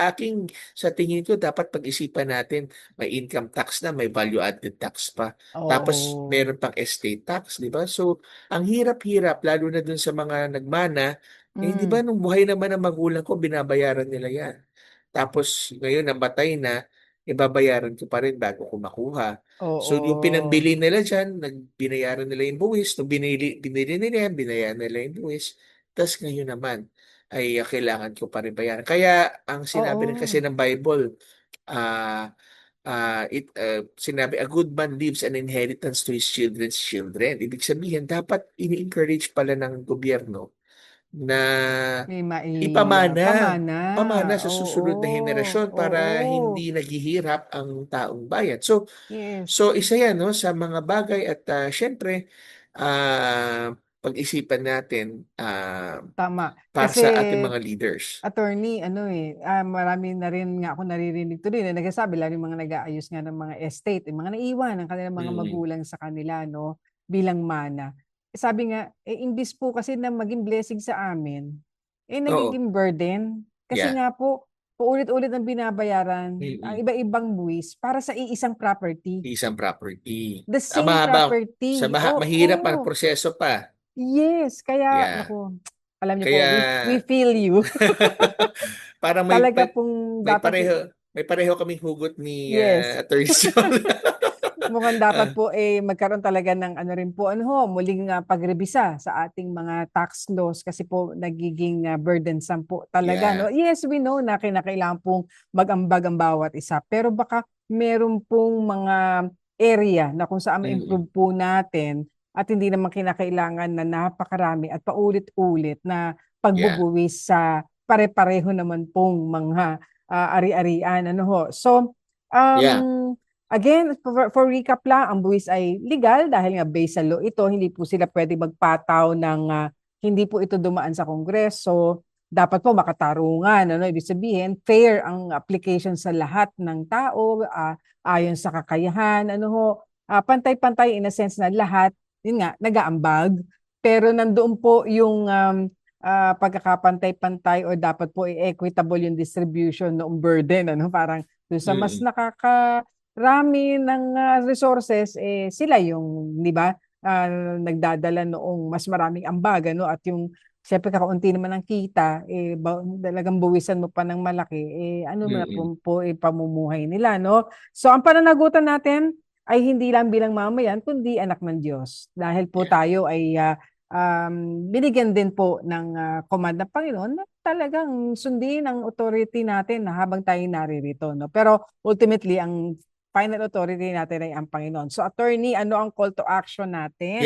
sa tingin ko dapat pag-isipan natin may income tax na, may value added tax pa. Tapos Oo. meron pang estate tax, di ba? So, ang hirap-hirap lalo na dun sa mga nagmana, di ba Mm. nung buhay naman ng magulang ko, binabayaran nila yan. Tapos ngayon nabatay na, ibabayaran ko pa rin bago ko makuha. So yung Oo. pinambili nila dyan, binayaran nila yung buwis. Nung binili nila yan, binayaran nila yung buwis. Tapos ngayon naman, ay kailangan ko pa rin bayaran. Kaya ang sinabi rin kasi Oo. ng Bible, ah sinabi, a good man leaves an inheritance to his children's children. Ibig sabihin, dapat ini-encourage pala ng gobyerno na Pamana. pamana sa susunod na Oo. henerasyon para Oo. hindi naghihirap ang taong bayan. So, Yes. so isa yan, no, sa mga bagay at syempre, pag-isipan natin Tama. para Kasi sa ating mga leaders. attorney, marami na rin nga ako naririnig to rin na nagsasabi, lalo yung mga nag-aayos nga ng mga estate, yung mga naiwan ng kanilang mga Mm. magulang sa kanila, no, bilang mana. Sabi nga, imbis po kasi na maging blessing sa amin, Oo. nagiging burden. Kasi Yeah. nga po, paulit-ulit ang binabayaran, ang Mm. iba-ibang buwis para sa iisang property. Isang property. The same Mahaba, property. mahirap ang Oo. proseso pa. Yes. Kaya, Yeah. naku, alam niyo po, Kaya we feel you. parang Talaga pong may dapat pareho May pareho kaming hugot ni Yes. Attorney John. Mukhang dapat po magkaroon talaga ng rin po muling pagrebisa sa ating mga tax laws kasi po nagiging burdensome po talaga, Yeah. no. Yes, we know na kinakailangan pong mag-ambag ang bawat isa, pero baka meron pong mga area na kung saan ma-improve po natin at hindi naman kinakailangan na napakarami at paulit-ulit na pagbubuwis sa pare-pareho naman pong mga ari-arian, So, Yeah. again, for recap lang, ang buwis ay legal dahil nga based sa law ito, hindi po sila pwede magpataw ng hindi po ito dumaan sa Kongreso. Dapat po makatarungan, ibig sabihin, fair ang application sa lahat ng tao, ayon sa kakayahan, pantay-pantay in a sense na lahat, yun nga, nag-aambag. Pero nandoon po yung pagkakapantay-pantay o dapat po equitable yung distribution ng burden, parang doon sa mas rami ng resources, sila yung, di ba, nagdadala noong mas maraming ambag, at yung, siyempre kakaunti naman ang kita, talagang buwisan mo pa ng malaki, na po pamumuhay nila, no? So, ang pananagutan natin ay hindi lang bilang mamayan, kundi anak ng Diyos. Dahil po tayo ay binigyan din po ng command ng Panginoon na talagang sundin ang authority natin na habang tayo naririto, no? Pero ultimately, ang final authority natin ay ang Panginoon. So, attorney, ano ang call to action natin?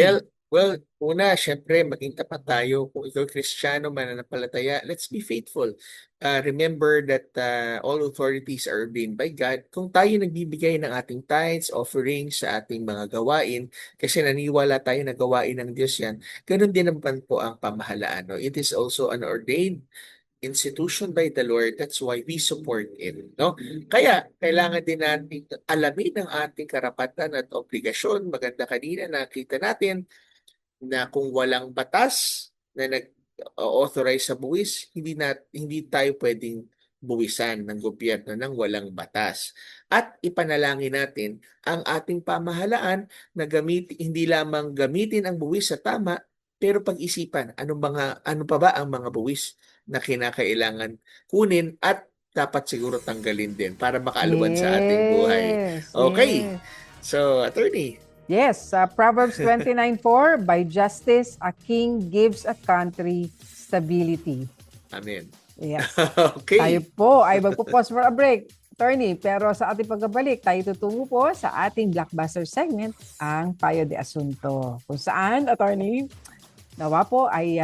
Well, una, syempre, maging tapat tayo. Kung ikaw Kristiyano, mananampalataya, let's be faithful. Remember that all authorities are ordained by God. Kung tayo nagbibigay ng ating tithes, offerings sa ating mga gawain, kasi naniwala tayo na gawain ng Diyos yan, ganun din naman po ang pamahalaan. No? It is also an ordained institution by the Lord. That's why we support it, no? Kaya kailangan din natin alamin ang ating karapatan at obligasyon. Maganda kanina nakita natin na kung walang batas na nag-authorize sa buwis, hindi tayo pwedeng buwisan ng gobyerno ng walang batas. At ipanalangin natin ang ating pamahalaan na hindi lamang gamitin ang buwis sa tama, pero pag-isipan ano pa ba ang mga buwis na kinakailangan kunin at dapat siguro tanggalin din para makaaluban sa ating buhay. Okay. Yes. So, attorney. Yes, Proverbs 29:4, by justice a king gives a country stability. Amen. Yes. Okay. Tayo po ay magpo-pause for a break, attorney. Pero sa ating pagbabalik, tayo tutungo po sa ating blockbuster segment, ang Payo de Asunto. Kung saan, attorney, nawa po ay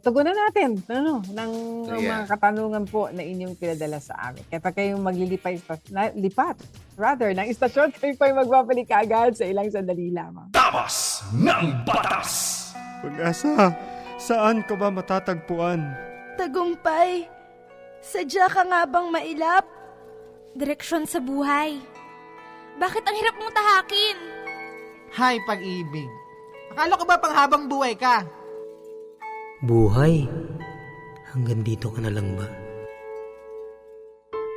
tugunan natin ng mga katanungan po na inyong pinadala sa amin. Kaya pa kayong lipat ng istasyon, kayo pa yung magbabalik agad sa ilang sandali lamang. Tabas ng Batas! Pag-asa, saan ka ba matatagpuan? Tagumpay, sadya ka nga bang mailap? Direksyon sa buhay. Bakit ang hirap mong tahakin? Hay, pag-ibig. Akala ko ba panghabang buhay ka? Buhay? Hanggang dito ka na lang ba?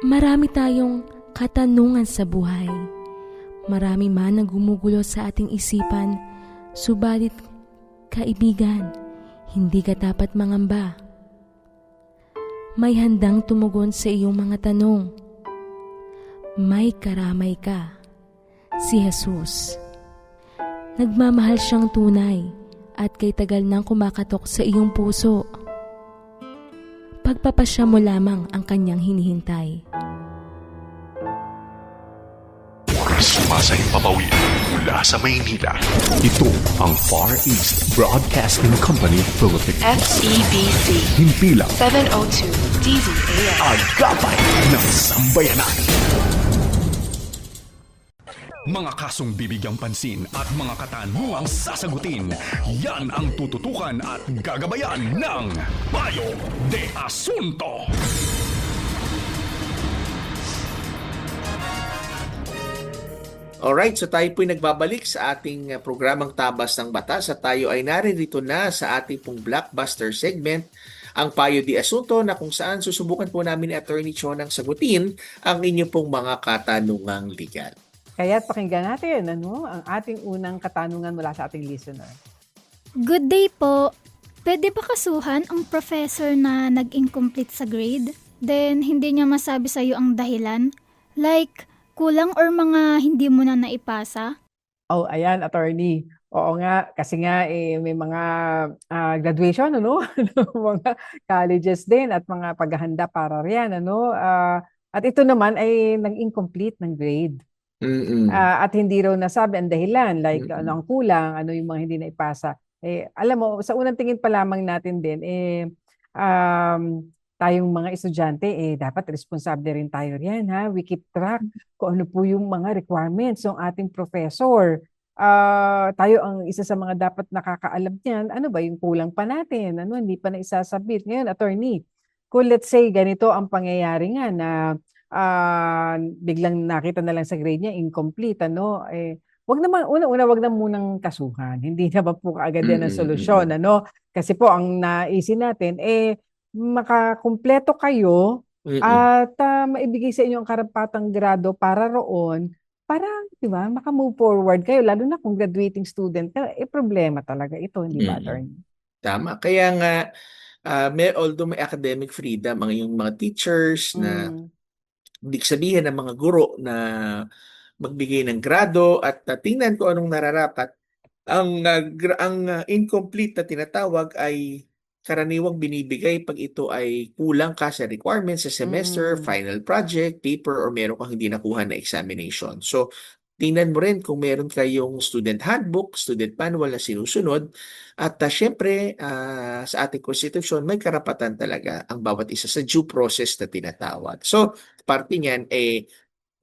Marami tayong katanungan sa buhay. Marami man ang gumugulo sa ating isipan, subalit, kaibigan, hindi ka dapat mangamba. May handang tumugon sa iyong mga tanong. May karamay ka, si Jesus. Nagmamahal siyang tunay at kay tagal nang kumakatok sa iyong puso. Pagpapasya mo lamang ang kanyang hinihintay. Sumasahing papawid mula sa Maynila. Ito ang Far East Broadcasting Company Philippines. FEBC. Himpilang 702 DZAS. Agapay ng Sambayanan. Mga kasong bibigyang pansin at mga katanungang sasagutin, yan ang tututukan at gagabayan ng Payo de Asunto. Alright, so tayo po'y nagbabalik sa ating programang Tabas ng Batas at tayo ay naririto na sa ating pong blockbuster segment, ang Payo de Asunto, na kung saan susubukan po namin ni Attorney Chonang sagutin ang inyong pong mga katanungang legal. Kaya't pakinggan natin ang ating unang katanungan mula sa ating listener. Good day po. Pwede ba kasuhan ang professor na nag-incomplete sa grade? then hindi niya masabi sa'yo ang dahilan? Like, kulang or mga hindi mo na naipasa? Oh, ayan, attorney. Oo nga, kasi nga may mga graduation, ano? Mga colleges din at mga paghahanda para riyan, ano? At ito naman ay nag-incomplete ng grade. At hindi raw nasabi ang dahilan, like ano ang kulang, ano yung mga hindi naipasa. Alam mo, sa unang tingin pa lamang natin din, tayong mga estudyante, dapat responsable rin tayo riyan, ha? We keep track kung ano po yung mga requirements ng ating professor. Tayo ang isa sa mga dapat nakakaalam niyan. Ano ba yung kulang pa natin? Ano, hindi pa na isasabit. Ngayon, attorney, kung let's say ganito ang pangyayari nga na biglang nakita na lang sa grade niya, incomplete, ano, wag naman, una-una, wag na munang kasuhan. Hindi na ba po kaagad yan ang solusyon, ano? Kasi po, ang naisin natin, makakumpleto kayo at maibigay sa inyo ang karapatang grado para roon, para, di ba, makamove forward kayo, lalo na kung graduating student ka, problema talaga ito, hindi ba, attorney? Tama. Kaya nga, although may academic freedom ang yung mga teachers na ibig sabihin ng mga guro na magbigay ng grado at tingnan kung anong nararapat, ang incomplete na tinatawag ay karaniwang binibigay pag ito ay kulang ka sa requirements sa semester, final project, paper, or meron kang hindi nakuha na examination. So, tingnan mo rin kung meron kayong student handbook, student manual na sinusunod. At syempre, sa ating konstitusyon, may karapatan talaga ang bawat isa sa due process na tinatawag. So, parte niyan,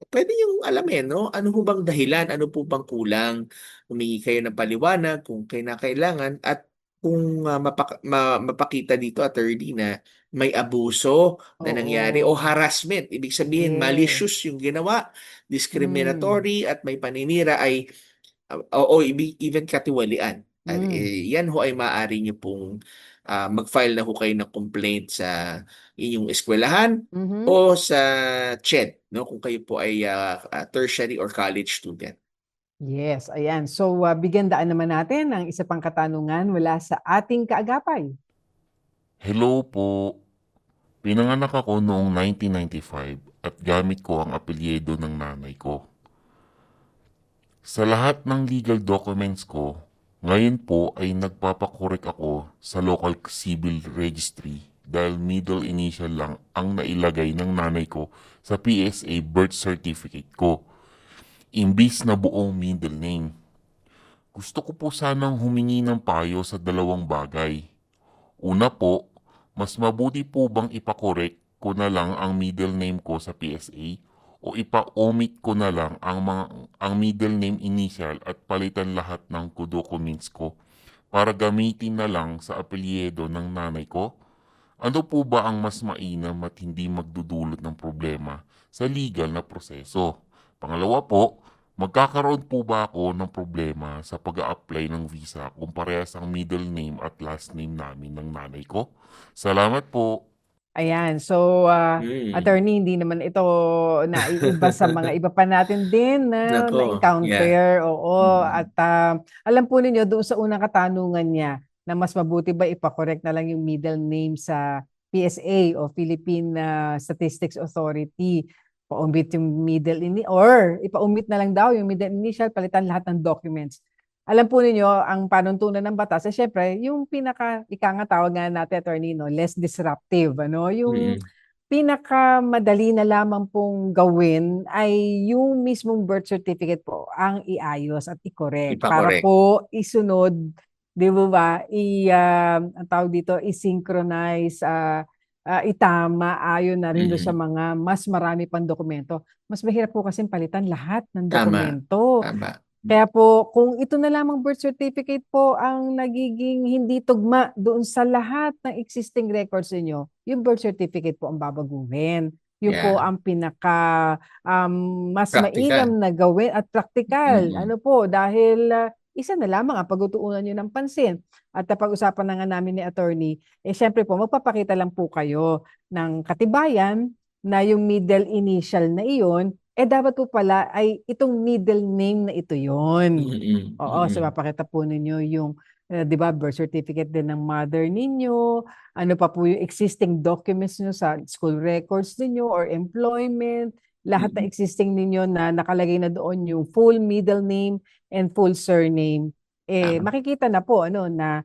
pwede yung alamin, no? Ano po bang dahilan? Ano po bang kulang? Humingi kayo ng paliwanag kung kailangan at kung mapakita dito, attorney, na may abuso na nangyari o harassment. Ibig sabihin, malicious yung ginawa, discriminatory at may paninira ay even katiwalian. At, yan ho ay maaari nyo pong mag-file na ho kayo ng complaint sa inyong eskwelahan o sa CHED, no? Kung kayo po ay tertiary or college student. Yes, ayan. So, bigyan daan naman natin ng isa pang katanungan mula sa ating kaagapay. Hello po. Pinanganak ako noong 1995 at gamit ko ang apelyido ng nanay ko. Sa lahat ng legal documents ko, ngayon po ay nagpapakorek ako sa local civil registry dahil middle initial lang ang nailagay ng nanay ko sa PSA birth certificate ko, imbis na buong middle name. Gusto ko po sanang humingi ng payo sa dalawang bagay. Una po, mas mabuti po bang ipakorek ko na lang ang middle name ko sa PSA o ipa-omit ko na lang ang middle name initial at palitan lahat ng documents ko para gamitin na lang sa apelyido ng nanay ko? Ano po ba ang mas mainam at hindi magdudulot ng problema sa legal na proseso? Pangalawa po, magkakaroon po ba ako ng problema sa pag-a-apply ng visa kung parehas ang middle name at last name namin ng nanay ko? Salamat po. Ayan, so attorney, hindi naman ito naiiba sa mga iba pa natin din na na-encounter. Oo, at alam po ninyo doon sa unang katanungan niya na mas mabuti ba ipakorek na lang yung middle name sa PSA o Philippine Statistics Authority, pa-omit yung middle or ipa-omit na lang daw yung middle initial, palitan lahat ng documents. Alam po ninyo, ang panuntunan ng batas, syempre, yung tawag nga natin, attorney, no, less disruptive, ano, yung pinakamadali na lamang pong gawin ay yung mismong birth certificate po ang iayos at i-correct para po isunod, di ba, ang tawag dito, i-synchronize, itama ayon na rin doon sa mga mas marami pang dokumento. Mas mahirap po kasi palitan lahat ng dokumento. Tama. Kaya po, kung ito na lamang birth certificate po ang nagiging hindi tugma doon sa lahat ng existing records niyo, yung birth certificate po ang babaguhin. Yun po ang pinaka mas mainam na gawin at practical. Ano po, dahil isa na lamang ang pag-utuunan nyo ng pansin. At pag-usapan na nga namin ni attorney, syempre po, magpapakita lang po kayo ng katibayan na yung middle initial na iyon, dapat po pala ay itong middle name na ito yon. Oo, so mapakita po ninyo yung 'di ba, birth certificate din ng mother ninyo, ano pa po yung existing documents niyo sa school records ninyo or employment, lahat na existing ninyo na nakalagay na doon yung full middle name and full surname. Makikita na po ano na,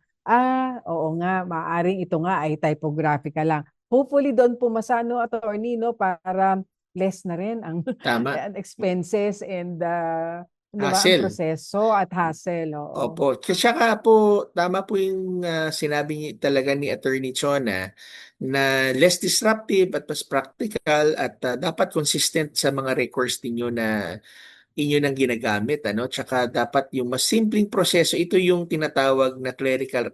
oo nga, maaaring ito nga ay typographical lang. Hopefully doon pumasa, no, attorney, no, para less na rin ang Tama. expenses and ano ba, ang Hassle. proseso at hassle. Oo. Opo. Tsaka po, tama po yung sinabi talaga ni Attorney Chona na less disruptive at mas practical at dapat consistent sa mga records ninyo na inyo nang ginagamit, ano? Tsaka dapat yung mas simpleng proseso, ito yung tinatawag na clerical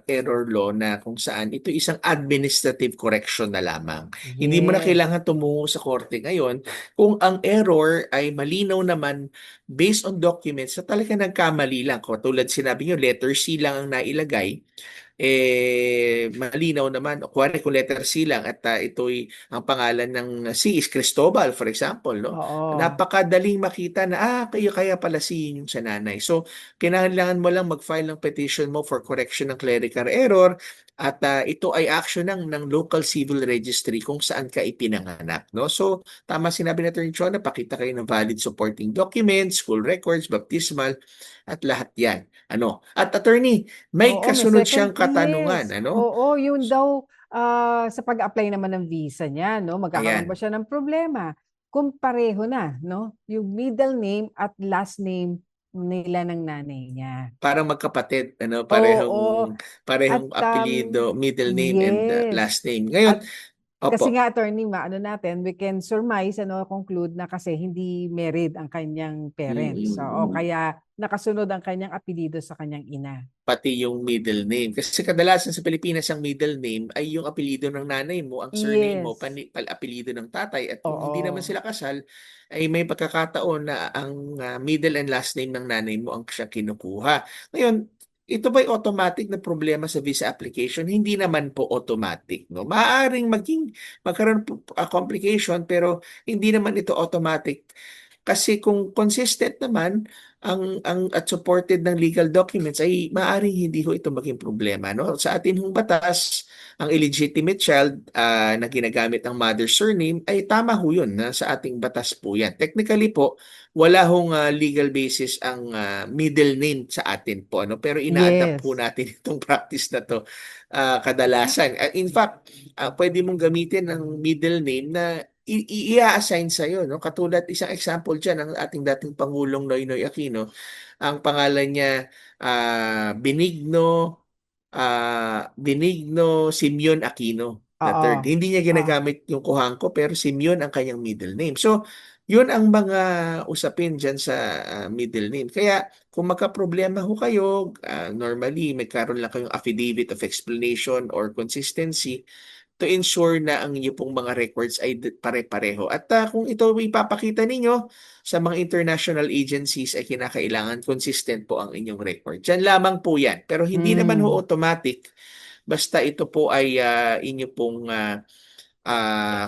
error law na kung saan ito isang administrative correction na lamang. Hindi mo na Yes. kailangan tumungo sa korte ngayon kung ang error ay malinaw naman based on documents na talaga nagkamali lang. Tulad sinabi nyo, letter C lang ang nailagay, malinaw naman. Kuwari kung letter C lang at ito'y ang pangalan ng C is Cristobal, for example, no? Oo. Napakadaling makita na, kaya pala C yung sa nanay. So, kailangan mo lang mag-file ng petition mo for correction ng clerical error at ito ay action ng local civil registry kung saan ka ipinanganak, no? So, tama sinabi ni Atty. Chona, pakita kayo ng valid supporting documents, school records, baptismal, at lahat yan. Ano? At attorney, may Oo, kasunod second- siyang katanungan, yes. ano? Oo, yun daw sa pag-apply naman ng visa niya, no? Magkakaroon Ayan. ba siya ng problema? Kung pareho na, no? Yung middle name at last name nila ng nanay niya. Parang magkapatid, ano? Oo. Parehong At, apelyido, middle name and yes. last name. Ngayon, Kasi opo. nga, attorney, maano natin, we can surmise, conclude na kasi hindi married ang kanyang parents. So, kaya nakasunod ang kanyang apelyido sa kanyang ina. Pati yung middle name. Kasi kadalasan sa Pilipinas, ang middle name ay yung apelyido ng nanay mo, ang surname mo, Yes. apelyido ng tatay. At kung hindi Oo. naman sila kasal, ay may pagkakataon na ang middle and last name ng nanay mo ang siya kinukuha. Ngayon, ito ba'y automatic na problema sa visa application? Hindi naman po automatic, no? Maaaring magkaroon po complication, pero hindi naman ito automatic. Kasi kung consistent naman at supported ng legal documents, ay maaaring hindi ho ito maging problema, no? Sa atin hong batas, ang illegitimate child na ginagamit ang mother's surname ay tama ho yun, sa ating batas po yan. Technically po, wala hong legal basis ang middle name sa atin po, ano? Pero ina-adapt Yes. po natin itong practice na to kadalasan. In fact, pwede mong gamitin ang middle name na i-assign sa iyo, no? Katulad isang example diyan ng ating dating Pangulong Noynoy Aquino, ang pangalan niya Benigno Simeon Aquino the Oo. third. Hindi niya ginagamit yung Kuhangko, pero Simeon ang kanyang middle name. So, yun ang mga usapin dyan sa middle name. Kaya kung magka-problema ho kayo, normally magkaroon lang kayong affidavit of explanation or consistency to ensure na ang inyo pong mga records ay pare-pareho. At kung ito ipapakita ninyo sa mga international agencies, ay kinakailangan consistent po ang inyong record. Diyan lamang po yan. Pero hindi naman ho automatic, basta ito po ay inyo pong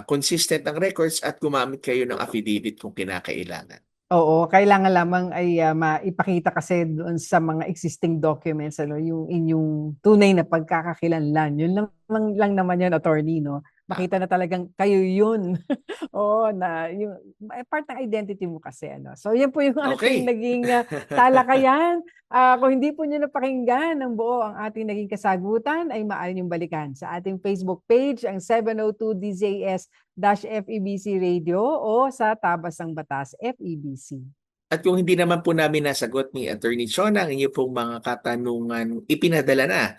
consistent ang records at gumamit kayo ng affidavit kung kinakailangan. Oo, kailangan lamang ay maipakita kasi doon sa mga existing documents, yung inyong tunay na pagkakakilanlan. Yun lang naman yun, attorney, no? Makita na talagang kayo yun. Oo, na yung part ng identity mo kasi, ano. So, yan po yung Okay. ating naging talakayan. Kung hindi po nyo napakinggan ng buo ang ating naging kasagutan, ay maaari niyong balikan sa ating Facebook page, ang 702 DZAS-FEBC Radio o sa Tabas ng Batas FEBC. At kung hindi naman po namin nasagot ni Attorney Chona ang inyo pong mga katanungan ipinadala na,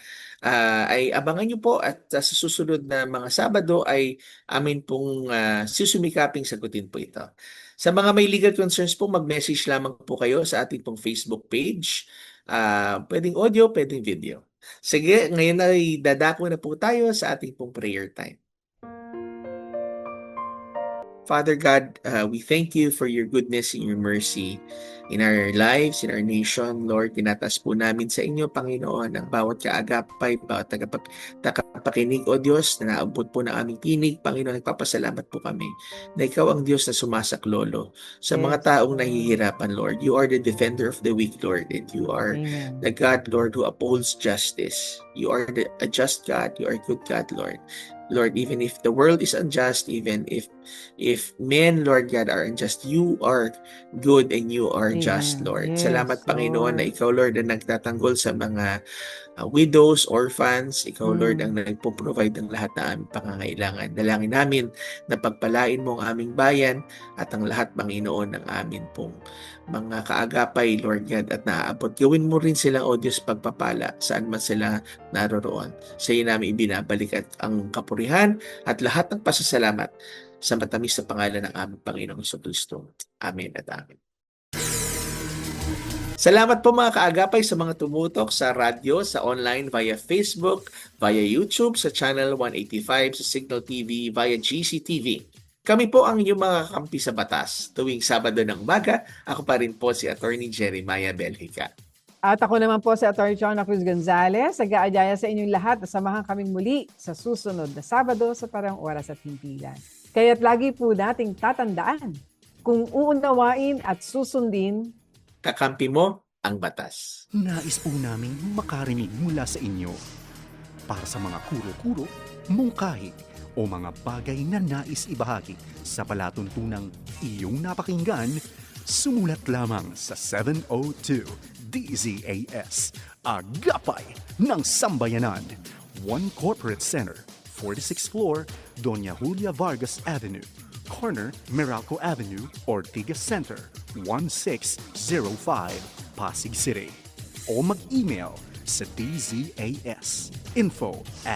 ay abangan nyo po at sa susunod na mga Sabado ay amin pong susumikaping sagutin po ito. Sa mga may legal concerns po, mag-message lamang po kayo sa ating pong Facebook page. Pwedeng audio, pwedeng video. Sige, ngayon ay dadako na po tayo sa ating pong prayer time. Father God, we thank you for your goodness and your mercy in our lives, in our nation. Lord, tinataas po namin sa inyo, Panginoon, ang bawat kaagapay, bawat tagapakinig, O Diyos, na naabot po ng aming tinig. Panginoon, nagpapasalamat po kami na ikaw ang Diyos na sumasaklolo sa mga taong nahihirapan, Lord. You are the defender of the weak, Lord, and you are the God, Lord, who upholds justice. You are a just God. You are a good God, Lord. Lord, even if the world is unjust, even if men, Lord God, are unjust, you are good and you are just, Lord. Yes, Salamat, Panginoon, na ikaw, Lord, ang nagtatanggol sa mga widows, orphans. Ikaw, Lord, ang nagpo-provide ng lahat na aming pangangailangan. Dalangin namin na pagpalain mo ang aming bayan at ang lahat, Panginoon, ng amin pong mga kaagapay, Lord God, at naaabot. Gawin mo rin silang, O Diyos, pagpapala saan man sila naroroon. Sa iyo namin ibinabalik at ang kapurihan at lahat ng pasasalamat sa matamis na pangalan ng aming Panginoong Jesucristo. Amen at amen. Salamat po mga kaagapay sa mga tumutok sa radyo, sa online, via Facebook, via YouTube, sa Channel 185, sa Signal TV, via GCTV. Kami po ang inyong mga kakampi sa batas. Tuwing Sabado ng umaga, ako pa rin po si Attorney Jeremiah Belhica. At ako naman po si Atty. Chona Cruz Gonzales. Nag-aanyaya sa inyong lahat na samahan kaming muli sa susunod na Sabado sa parang oras at himpilan. Kaya't lagi po nating tatandaan, kung uunawain at susundin, kakampi mo ang batas. Nais po naming makarinig mula sa inyo para sa mga kuro-kuro, mungkahi o mga bagay na nais ibahagi sa palatuntunang iyong napakinggan. Sumulat lamang sa 702 DZAS, Agapay ng Sambayanan, 1 Corporate Center, 46th floor, Doña Julia Vargas Avenue, corner Meralco Avenue, Ortigas Center, 1605, Pasig City. O mag-email sa dzas info@febc.ph.